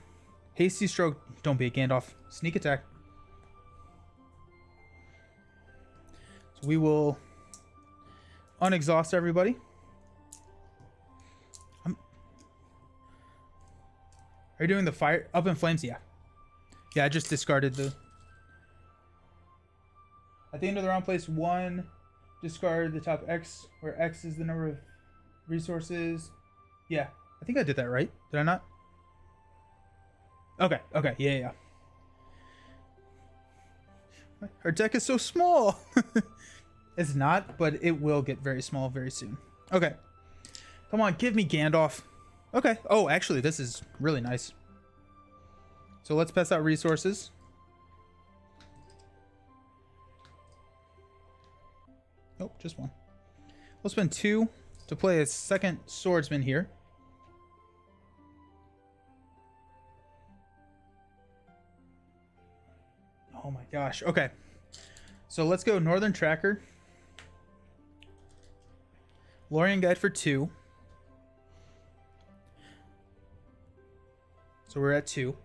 Hasty Stroke. Don't be a Gandalf. Sneak attack. So we will unexhaust everybody. Are you doing the fire up in flames? Yeah. Yeah, I just discarded the... At the end of the round, place 1. Discard the top X, where X is the number of resources. Yeah, I think I did that right. Did I not? Okay, okay, yeah. Our deck is so small. It's not, but it will get very small very soon. Okay. Come on, give me Gandalf. Okay. Oh, actually, this is really nice. So let's pass out resources. Oh, just one. We'll spend 2 to play a second swordsman here. Oh my gosh. Okay. So let's go Northern Tracker. Lorien Guide for 2. So we're at 2.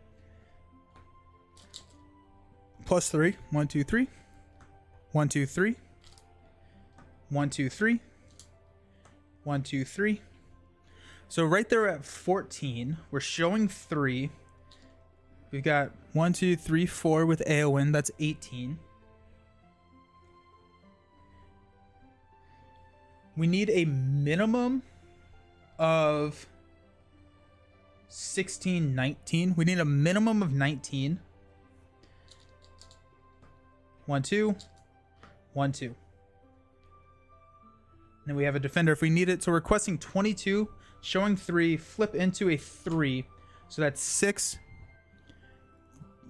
Plus 3. 1, 2, 3. 1, 2, 3. 1, 2, 3. 1, 2, 3. So right there at 14. We're showing 3. We've got 1, 2, 3, 4 with Eowyn. That's 18. We need a minimum of 16, 19. We need a minimum of 19. 1, 2. 1, 2. Then we have a defender if we need it. So we're requesting 22, showing 3, flip into a 3. So that's 6.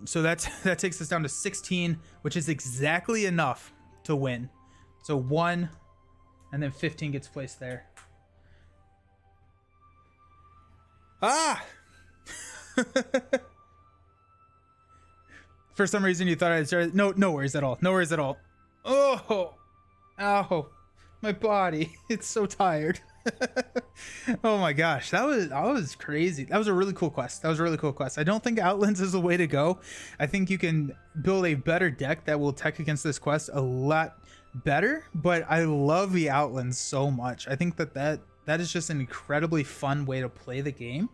So that takes us down to 16, which is exactly enough to win. So 1, and then 15 gets placed there. Ah! For some reason you thought I'd start. No worries at all. No worries at all. Oh! Ow. My body. It's so tired. Oh my gosh. That was crazy. That was a really cool quest. I don't think Outlands is the way to go. I think you can build a better deck that will tech against this quest a lot better, but I love the Outlands so much. I think that is just an incredibly fun way to play the game.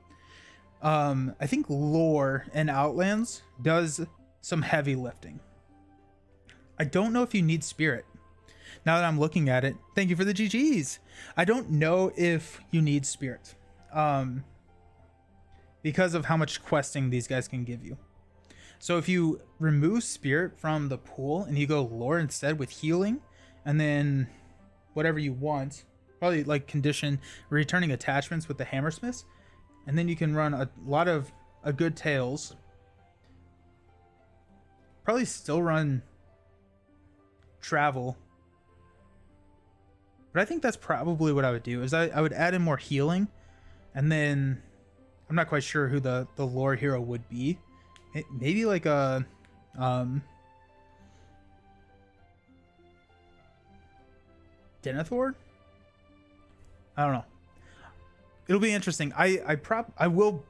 I think lore in Outlands does some heavy lifting. I don't know if you need spirit. Now that I'm looking at it, thank you for the GGs. I don't know if you need spirit, because of how much questing these guys can give you. So if you remove spirit from the pool and you go lore instead with healing, and then whatever you want, probably like condition returning attachments with the hammersmiths, and then you can run a lot of good tails. Probably still run travel. But I think that's probably what I would do, is I would add in more healing, and then I'm not quite sure who the lore hero would be. Maybe like a Denethor? I don't know. It'll be interesting. I will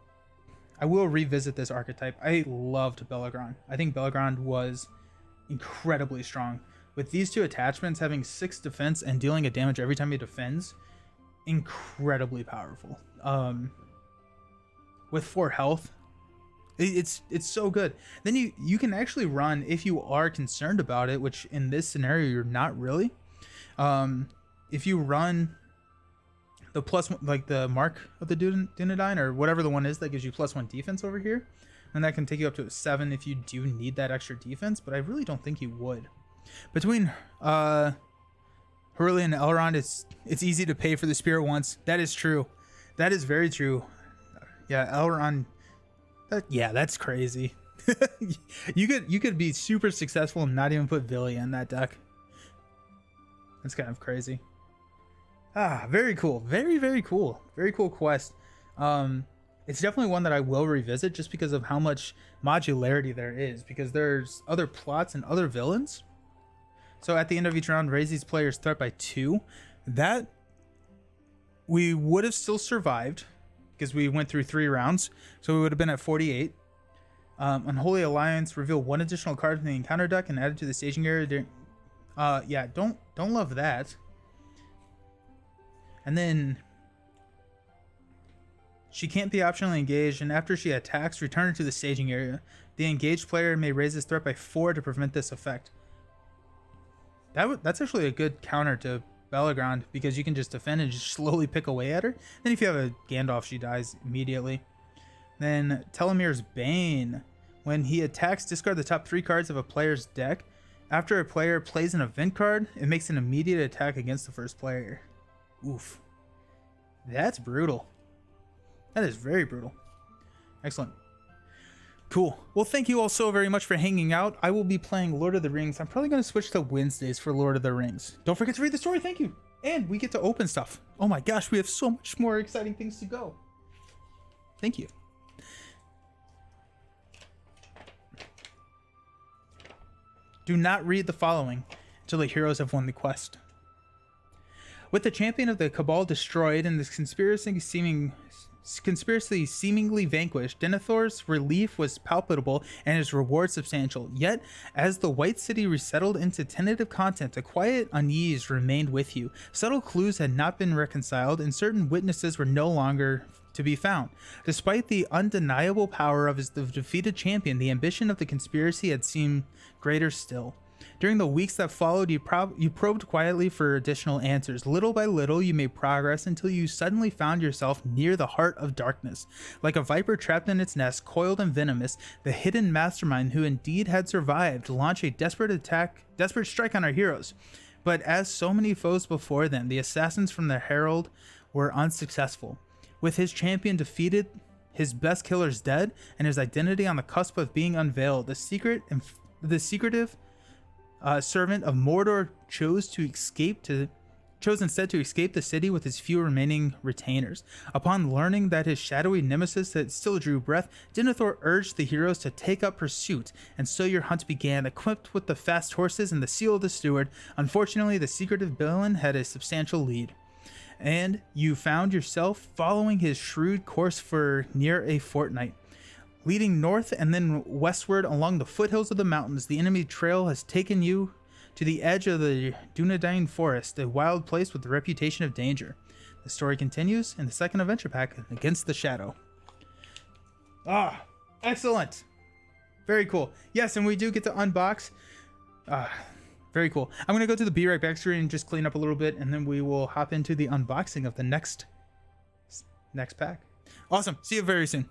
revisit this archetype. I loved Belagron. I think Belagron was incredibly strong. With these 2 attachments, having 6 defense and dealing a damage every time he defends, incredibly powerful. With 4 health, it's so good. Then you can actually run, if you are concerned about it, which in this scenario you're not really. If you run the +1, like the Mark of the Dunedain, or whatever the one is that gives you +1 defense over here, and that can take you up to a 7 if you do need that extra defense, but I really don't think you would. Between Hurley and Elrond, it's easy to pay for the spirit once. That is true. That is very true. Yeah, Elrond. That's crazy. You could be super successful and not even put Villia in that deck. That's kind of crazy. Very cool. Very, very cool. Very cool quest. It's definitely one that I will revisit just because of how much modularity there is, because there's other plots and other villains. So at the end of each round, raise these players' threat by 2. That we would have still survived because we went through 3 rounds. So we would have been at 48. Unholy Alliance, reveal 1 additional card from the encounter deck and add it to the staging area Yeah, don't love that. And then she can't be optionally engaged, and after she attacks, return her to the staging area. The engaged player may raise his threat by 4 to prevent this effect. That's actually a good counter to Bellegrand, because you can just defend and just slowly pick away at her. Then if you have a Gandalf, she dies immediately. Then Telomere's Bane. When he attacks, discard the top 3 cards of a player's deck. After a player plays an event card, it makes an immediate attack against the first player. Oof. That's brutal. That is very brutal. Excellent. Cool. Well, thank you all so very much for hanging out. I will be playing Lord of the Rings. I'm probably going to switch to Wednesdays for Lord of the Rings. Don't forget to read the story. Thank you. And we get to open stuff. Oh my gosh, we have so much more exciting things to go. Thank you. Do not read the following until the heroes have won the quest. With the champion of the Cabal destroyed and the conspiracy seemingly vanquished, Denethor's relief was palpable and his reward substantial. Yet, as the White City resettled into tentative content, a quiet unease remained with you. Subtle clues had not been reconciled, and certain witnesses were no longer to be found. Despite the undeniable power of the defeated champion, the ambition of the conspiracy had seemed greater still. During the weeks that followed, you probed quietly for additional answers. Little by little, you made progress until you suddenly found yourself near the heart of darkness. Like a viper trapped in its nest, coiled and venomous, the hidden mastermind who indeed had survived launched a desperate strike on our heroes. But as so many foes before them, the assassins from the Herald were unsuccessful. With his champion defeated, his best killers dead, and his identity on the cusp of being unveiled, the secretive servant of Mordor chose instead to escape the city with his few remaining retainers. Upon learning that his shadowy nemesis had still drew breath, Denethor urged the heroes to take up pursuit, and so your hunt began, equipped with the fast horses and the seal of the steward. Unfortunately, the secretive villain had a substantial lead, and you found yourself following his shrewd course for near a fortnight. Leading north and then westward along the foothills of the mountains, the enemy trail has taken you to the edge of the Dunedain forest, a wild place with a reputation of danger. The story continues in the second adventure pack, Against the Shadow. Ah, excellent. Very cool. Yes, and we do get to unbox. Very cool. I'm going to go to the Be Right Back screen and just clean up a little bit, and then we will hop into the unboxing of the next pack. Awesome. See you very soon.